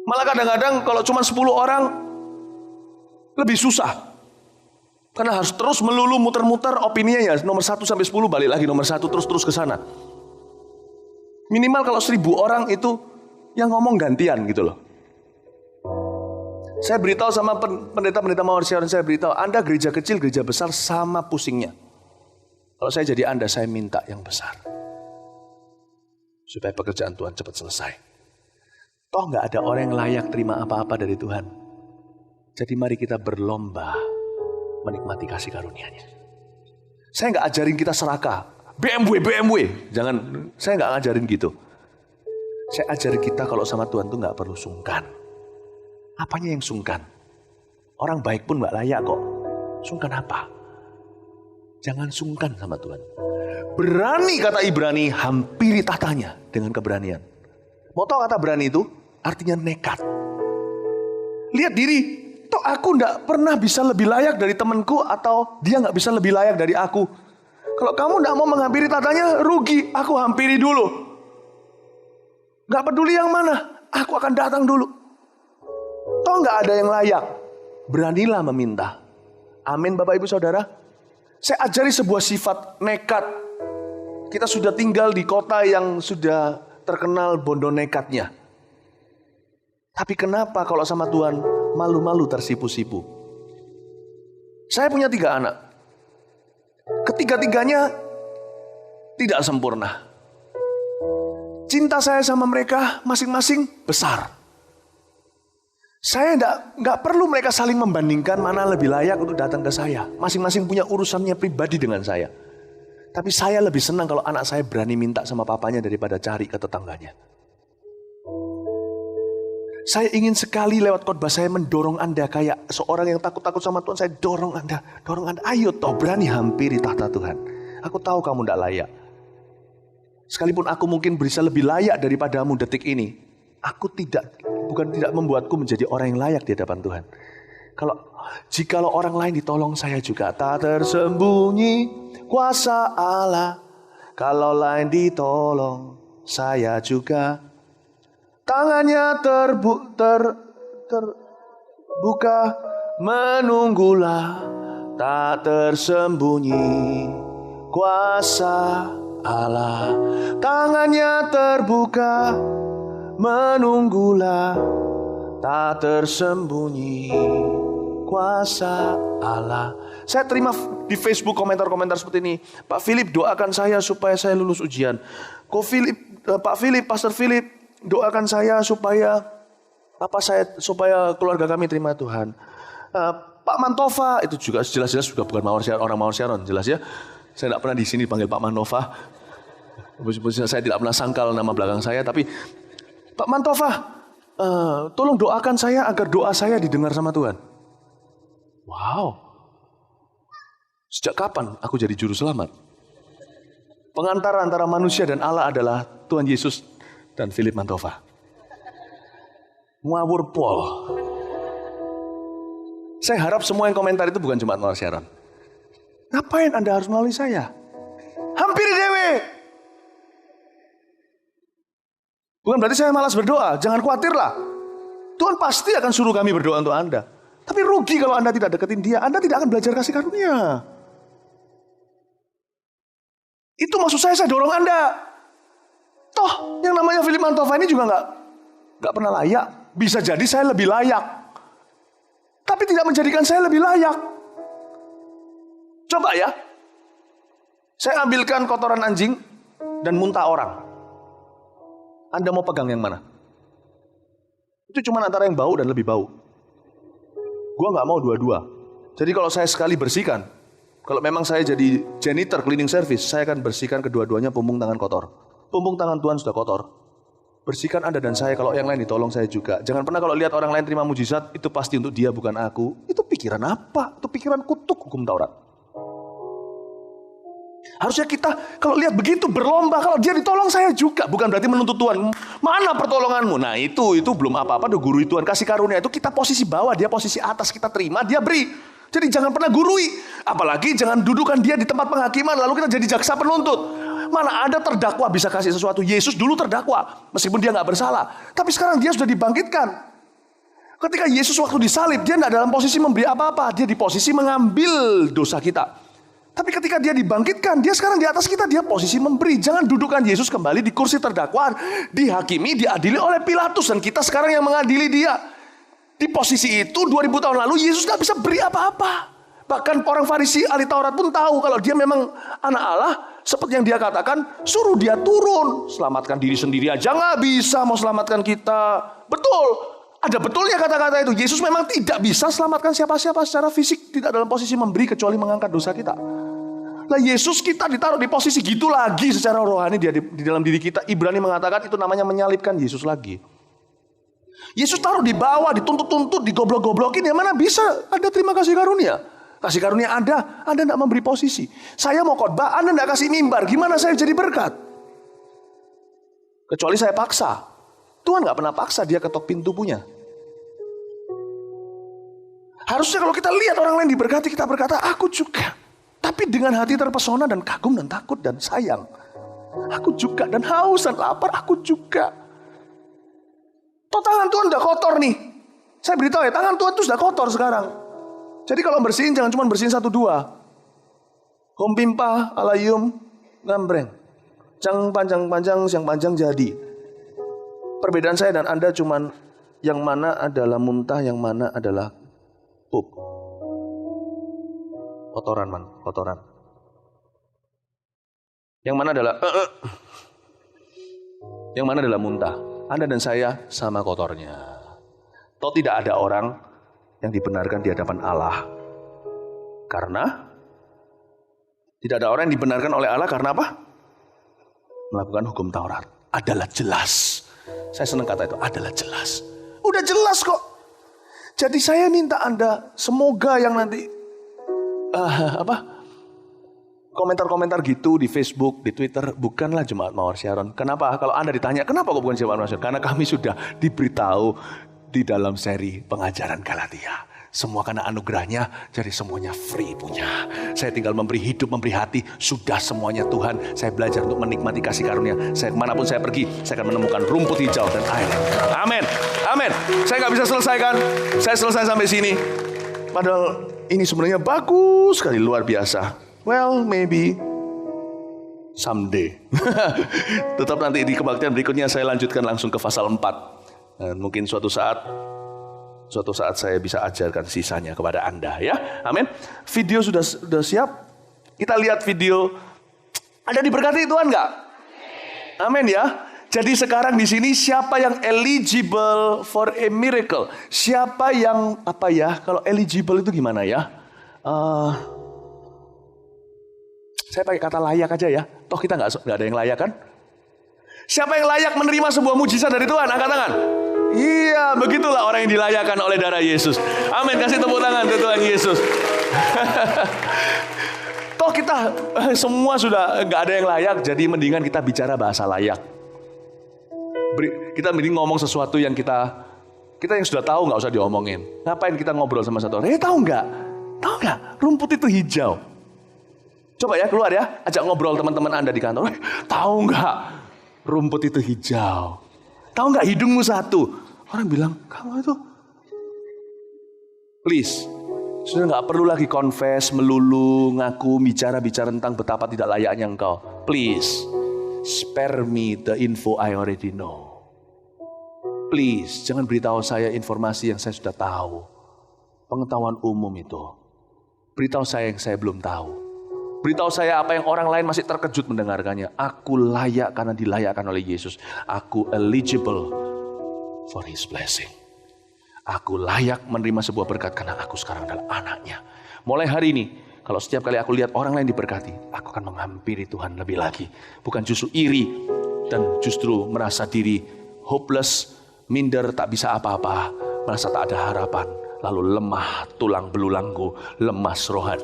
Malah kadang-kadang kalau cuma 10 orang lebih susah. Karena harus terus melulu muter-muter opininya ya nomor 1 sampai 10 balik lagi nomor 1 terus ke sana. Minimal kalau 1000 orang itu yang ngomong gantian gitu loh. Saya beritahu sama pendeta-pendeta Mawar Siaran, saya beritahu, Anda gereja kecil, gereja besar sama pusingnya. Kalau saya jadi Anda, saya minta yang besar. Supaya pekerjaan Tuhan cepat selesai. Toh gak ada orang yang layak terima apa-apa dari Tuhan. Jadi mari kita berlomba menikmati kasih karunia-Nya. Saya gak ajarin kita serakah. BMW. Jangan, saya gak ngajarin gitu. Saya ajarin kita kalau sama Tuhan tuh gak perlu sungkan. Apanya yang sungkan? Orang baik pun gak layak kok. Sungkan apa? Jangan sungkan sama Tuhan. Berani kata Ibrani, hampiri tahtanya dengan keberanian. Mau tahu kata berani itu? Artinya nekat. Lihat diri, toh aku gak pernah bisa lebih layak dari temanku atau dia gak bisa lebih layak dari aku. Kalau kamu gak mau menghampiri tahtanya, rugi. Aku hampiri dulu. Gak peduli yang mana, aku akan datang dulu. Toh gak ada yang layak. Beranilah meminta. Amin Bapak Ibu Saudara. Saya ajari sebuah sifat nekat. Kita sudah tinggal di kota yang sudah terkenal bondo nekatnya. Tapi kenapa kalau sama Tuhan malu-malu tersipu-sipu? Saya punya 3 anak. Ketiga-tiganya tidak sempurna. Cinta saya sama mereka masing-masing besar. Saya nggak perlu mereka saling membandingkan mana lebih layak untuk datang ke saya. Masing-masing punya urusannya pribadi dengan saya. Tapi saya lebih senang kalau anak saya berani minta sama papanya daripada cari ke tetangganya. Saya ingin sekali lewat khotbah saya mendorong Anda kayak seorang yang takut-takut sama Tuhan. Saya dorong Anda. Ayo toh berani hampiri tahta Tuhan. Aku tahu kamu tidak layak. Sekalipun aku mungkin bisa lebih layak daripadamu detik ini. Aku bukan tidak membuatku menjadi orang yang layak di hadapan Tuhan. Jikalau orang lain ditolong, saya juga tak tersembunyi kuasa Allah. Kalau lain ditolong, saya juga. Tangannya terbuka, menunggulah, tak tersembunyi kuasa Allah. Tangannya terbuka, menunggulah, tak tersembunyi kuasa Allah. Saya terima di Facebook komentar-komentar seperti ini. Pak Philip doakan saya supaya saya lulus ujian. Pak Philip, Pastor Philip doakan saya supaya keluarga kami terima Tuhan. Pak Mantova itu juga jelas-jelas juga bukan orang Mawar Siaran, jelas ya. Saya tidak pernah di sini panggil Pak Mantova. Saya tidak pernah sangkal nama belakang saya, tapi Pak Mantova, tolong doakan saya agar doa saya didengar sama Tuhan. Wow. Sejak kapan aku jadi juru selamat? Pengantara antara manusia dan Allah adalah Tuhan Yesus dan Philip Mantova. Ngawur pol. Saya harap semua yang komentar itu bukan cuma Mawar Siaran. Ngapain Anda harus melalui saya? Hampiri dewe. Bukan berarti saya malas berdoa, jangan khawatirlah. Tuhan pasti akan suruh kami berdoa untuk Anda. Tapi rugi kalau Anda tidak deketin dia, Anda tidak akan belajar kasih karunia. Itu maksud saya dorong Anda. Toh, yang namanya Philip Mantova ini juga nggak pernah layak. Bisa jadi saya lebih layak. Tapi tidak menjadikan saya lebih layak. Coba ya, saya ambilkan kotoran anjing dan muntah orang. Anda mau pegang yang mana? Itu cuma antara yang bau dan lebih bau. Gua nggak mau dua-dua. Jadi kalau saya sekali bersihkan, kalau memang saya jadi janitor cleaning service, saya akan bersihkan kedua-duanya pumpung tangan kotor. Pumpung tangan Tuhan sudah kotor. Bersihkan Anda dan saya, kalau yang lain ditolong saya juga. Jangan pernah kalau lihat orang lain terima mujizat, itu pasti untuk dia bukan aku. Itu pikiran apa? Itu pikiran kutuk hukum Taurat. Harusnya kita kalau lihat begitu berlomba, kalau dia ditolong saya juga. Bukan berarti menuntut Tuhan, mana pertolonganmu? Nah itu belum apa-apa, udah gurui Tuhan. Kasih karunia itu kita posisi bawah, dia posisi atas, kita terima, dia beri. Jadi jangan pernah gurui. Apalagi jangan dudukan dia di tempat penghakiman, lalu kita jadi jaksa penuntut. Mana ada terdakwa bisa kasih sesuatu. Yesus dulu terdakwa, meskipun dia gak bersalah. Tapi sekarang dia sudah dibangkitkan. Ketika Yesus waktu disalib, dia gak dalam posisi memberi apa-apa. Dia di posisi mengambil dosa kita. Tapi ketika dia dibangkitkan, dia sekarang di atas kita, dia posisi memberi. Jangan dudukan Yesus kembali di kursi terdakwa, dihakimi, diadili oleh Pilatus. Dan kita sekarang yang mengadili dia. Di posisi itu 2000 tahun lalu Yesus gak bisa beri apa-apa. Bahkan orang Farisi ahli Taurat pun tahu kalau dia memang anak Allah. Seperti yang dia katakan, suruh dia turun. Selamatkan diri sendiri aja gak bisa mau selamatkan kita. Betul. Ada betulnya kata-kata itu. Yesus memang tidak bisa selamatkan siapa-siapa secara fisik. Tidak dalam posisi memberi kecuali mengangkat dosa kita. Lah Yesus kita ditaruh di posisi gitu lagi secara rohani dia di dalam diri kita. Ibrani mengatakan itu namanya menyalibkan Yesus lagi. Yesus taruh di bawah, dituntut-tuntut, digoblok-goblokin. Ya mana bisa ada terima kasih karunia. Kasih karunia Anda tidak memberi posisi. Saya mau khotbah, Anda tidak kasih mimbar. Gimana saya jadi berkat? Kecuali saya paksa. Tuhan gak pernah paksa, dia ketok pintu punya. Harusnya kalau kita lihat orang lain diberkati, kita berkata, aku juga. Tapi dengan hati terpesona dan kagum dan takut dan sayang. Aku juga, dan haus dan lapar, aku juga. Toh tangan Tuhan udah kotor nih. Saya beritahu ya, tangan Tuhan itu sudah kotor sekarang. Jadi kalau bersihin, jangan cuma bersihin 1-2. Hom pimpa, alayum, ngambreng. Cang panjang-panjang, siang panjang jadi. Perbedaan saya dan Anda cuman yang mana adalah muntah, yang mana adalah pup. Kotoran. Yang mana adalah yang mana adalah muntah. Anda dan saya sama kotornya. Toh tidak ada orang yang dibenarkan di hadapan Allah. Karena tidak ada orang yang dibenarkan oleh Allah karena apa? Melakukan hukum Taurat. Adalah jelas. Saya senang kata itu, adalah jelas. Udah jelas kok. Jadi saya minta Anda, semoga yang nanti komentar-komentar gitu di Facebook, di Twitter, bukanlah Jemaat Mawar Sharon. Kenapa? Kalau Anda ditanya, kenapa kok bukan Jemaat Mawar Sharon? Karena kami sudah diberitahu di dalam seri pengajaran Galatia. Semua karena anugerahnya, jadi semuanya free punya. Saya tinggal memberi hidup, memberi hati, sudah semuanya Tuhan. Saya belajar untuk menikmati kasih karunia. Saya kemanapun saya pergi, saya akan menemukan rumput hijau dan air. Amin, amin. Saya gak bisa selesaikan, saya selesai sampai sini. Padahal ini sebenarnya bagus sekali, luar biasa. Well, maybe someday. Tetap nanti di kebaktian berikutnya saya lanjutkan langsung ke pasal 4. Dan mungkin suatu saat saya bisa ajarkan sisanya kepada Anda ya. Amin. Video sudah siap. Kita lihat video. Ada diberkati Tuhan enggak? Amin ya. Jadi sekarang di sini siapa yang eligible for a miracle? Siapa yang apa ya? Kalau eligible itu gimana ya? Saya pakai kata layak aja ya. Toh kita nggak ada yang layak kan? Siapa yang layak menerima sebuah mujizat dari Tuhan? Angkat tangan. Iya, begitulah orang yang dilayakkan oleh darah Yesus. Amin. Kasih tepuk tangan ke Tuhan Yesus. Toh kita semua sudah nggak ada yang layak, jadi mendingan kita bicara bahasa layak. Kita mending ngomong sesuatu yang kita yang sudah tahu, nggak usah diomongin. Ngapain kita ngobrol sama satu orang? Tahu nggak? Rumput itu hijau. Coba ya keluar ya, ajak ngobrol teman-teman Anda di kantor. Tahu nggak rumput itu hijau? Tahu nggak hidungmu satu? Orang bilang, kamu itu, please, sudah nggak perlu lagi confess, melulu, ngaku, bicara tentang betapa tidak layaknya engkau. Please, spare me the info I already know. Please, jangan beritahu saya informasi yang saya sudah tahu. Pengetahuan umum itu. Beritahu saya yang saya belum tahu. Beritahu saya apa yang orang lain masih terkejut mendengarkannya. Aku layak karena dilayakkan oleh Yesus. Aku eligible for His blessing. Aku layak menerima sebuah berkat karena aku sekarang adalah anaknya. Mulai hari ini, kalau setiap kali aku lihat orang lain diberkati, aku akan menghampiri Tuhan lebih lagi. Bukan justru iri dan justru merasa diri hopeless, minder, tak bisa apa-apa, merasa tak ada harapan, lalu lemah tulang belulangku, lemas rohani,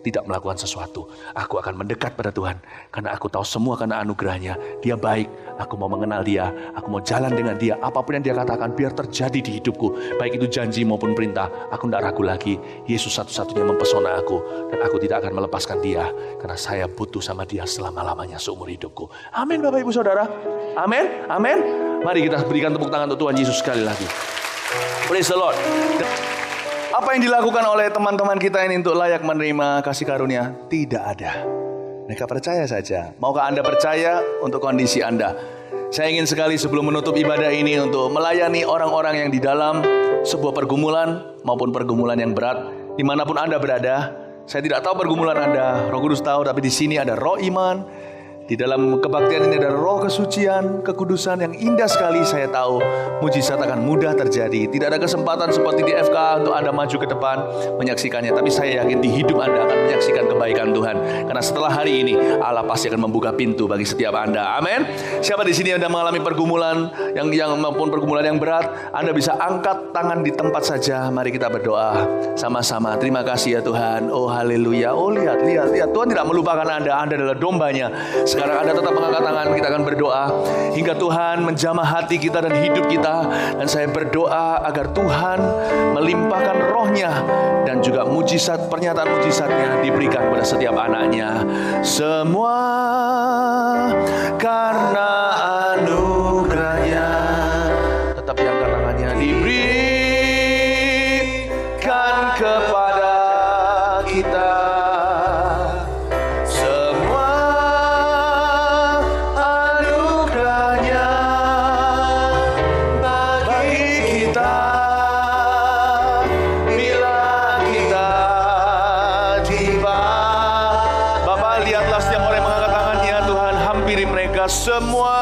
tidak melakukan sesuatu. Aku akan mendekat pada Tuhan karena aku tahu semua karena anugerahnya. Dia baik, aku mau mengenal Dia, aku mau jalan dengan Dia. Apapun yang Dia katakan biar terjadi di hidupku, baik itu janji maupun perintah. Aku tidak ragu lagi. Yesus satu-satunya mempesona aku, dan aku tidak akan melepaskan Dia karena saya butuh sama Dia selama-lamanya seumur hidupku. Amin Bapak Ibu Saudara. Amin, amin. Mari kita berikan tepuk tangan untuk Tuhan Yesus sekali lagi. Praise the Lord. Apa yang dilakukan oleh teman-teman kita ini untuk layak menerima kasih karunia? Tidak ada. Mereka percaya saja. Maukah Anda percaya untuk kondisi Anda? Saya ingin sekali sebelum menutup ibadah ini untuk melayani orang-orang yang di dalam sebuah pergumulan maupun pergumulan yang berat. Dimanapun Anda berada, saya tidak tahu pergumulan Anda, Roh Kudus tahu, tapi di sini ada roh iman. Di dalam kebaktian ini ada roh kesucian, kekudusan yang indah sekali. Saya tahu mujizat akan mudah terjadi. Tidak ada kesempatan seperti di FK untuk Anda maju ke depan menyaksikannya. Tapi saya yakin di hidup Anda akan menyaksikan kebaikan Tuhan. Karena setelah hari ini Allah pasti akan membuka pintu bagi setiap Anda. Amin. Siapa di sini yang Anda mengalami pergumulan yang maupun pergumulan yang berat, Anda bisa angkat tangan di tempat saja. Mari kita berdoa sama-sama. Terima kasih ya Tuhan. Oh haleluya. Oh lihat. Tuhan tidak melupakan Anda. Anda adalah dombanya. Sekarang Anda tetap mengangkat tangan, kita akan berdoa hingga Tuhan menjamah hati kita dan hidup kita. Dan saya berdoa agar Tuhan melimpahkan rohnya dan juga mujizat, pernyataan mujizatnya diberikan pada setiap anaknya. Semua karena anugerahnya. Tetap diangkat tangannya, diberikan kepada kita. Semua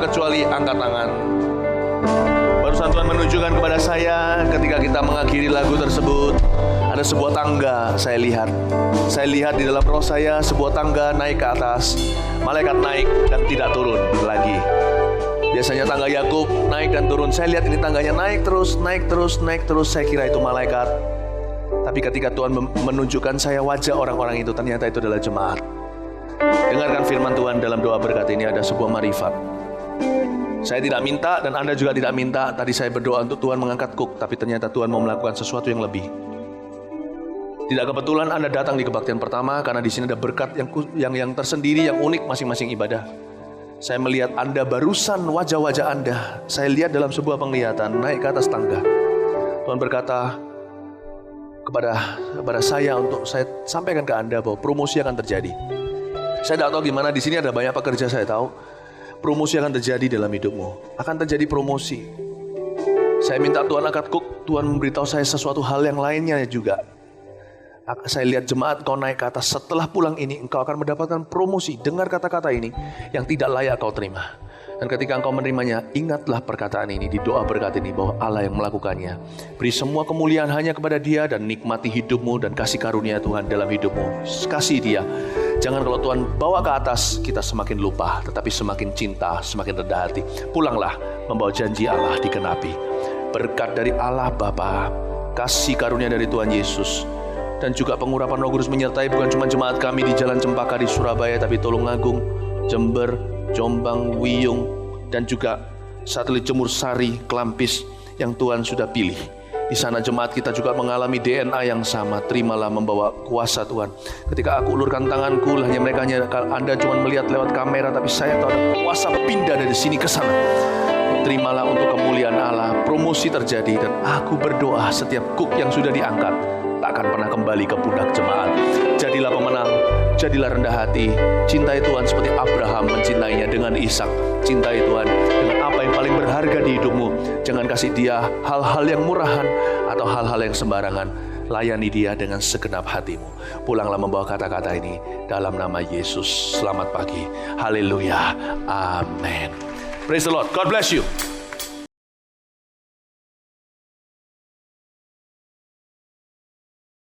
kecuali angkat tangan. Barusan Tuhan menunjukkan kepada saya ketika kita mengakhiri lagu tersebut, ada sebuah tangga saya lihat. Saya lihat di dalam roh saya sebuah tangga naik ke atas. Malaikat naik dan tidak turun lagi. Biasanya tangga Yakub naik dan turun. Saya lihat ini tangganya naik terus, naik terus, naik terus. Saya kira itu malaikat. Tapi ketika Tuhan menunjukkan saya wajah orang-orang itu, ternyata itu adalah jemaat. Dengarkan firman Tuhan dalam doa berkat ini, ada sebuah marifat. Saya tidak minta dan Anda juga tidak minta. Tadi saya berdoa untuk Tuhan mengangkat Cook, tapi ternyata Tuhan mau melakukan sesuatu yang lebih. Tidak kebetulan Anda datang di kebaktian pertama karena di sini ada berkat yang tersendiri, yang unik masing-masing ibadah. Saya melihat Anda barusan wajah-wajah Anda. Saya lihat dalam sebuah penglihatan naik ke atas tangga. Tuhan berkata kepada saya untuk saya sampaikan ke Anda bahwa promosi akan terjadi. Saya tidak tahu gimana, di sini ada banyak pekerja, saya tahu. Promosi akan terjadi dalam hidupmu. Akan terjadi promosi. Saya minta Tuhan angkat Cook. Tuhan memberitahu saya sesuatu hal yang lainnya juga. Saya lihat jemaat kau naik ke atas. Setelah pulang ini engkau akan mendapatkan promosi. Dengar kata-kata ini yang tidak layak kau terima. Dan ketika engkau menerimanya, ingatlah perkataan ini di doa berkat ini bahwa Allah yang melakukannya. Beri semua kemuliaan hanya kepada Dia dan nikmati hidupmu dan kasih karunia Tuhan dalam hidupmu. Kasih Dia. Jangan kalau Tuhan bawa ke atas kita semakin lupa, tetapi semakin cinta, semakin rendah hati. Pulanglah membawa janji Allah dikenapi. Berkat dari Allah Bapa, kasih karunia dari Tuhan Yesus, dan juga pengurapan Roh Kudus menyertai bukan cuma jemaat kami di Jalan Cempaka di Surabaya, tapi Tulungagung, Jember, Jombang, Wiyung, dan juga satelit Jemur Sari, Klampis yang Tuhan sudah pilih. Di sana jemaat kita juga mengalami DNA yang sama. Terimalah membawa kuasa Tuhan. Ketika aku ulurkan tanganku, hanya mereka Anda cuma melihat lewat kamera, tapi saya tahu ada kuasa pindah dari sini ke sana. Terimalah untuk kemuliaan Allah. Promosi terjadi dan aku berdoa setiap Cook yang sudah diangkat tak akan pernah kembali ke pundak jemaat. Jadilah pemenang, jadilah rendah hati. Cintai Tuhan seperti Abraham mencintainya dengan Ishak. Cintai Tuhan dengan apa yang paling berharga di hidupmu. Jangan kasih Dia hal-hal yang murahan atau hal-hal yang sembarangan. Layani Dia dengan segenap hatimu. Pulanglah membawa kata-kata ini dalam nama Yesus. Selamat pagi. Haleluya. Amin. Praise the Lord. God bless you.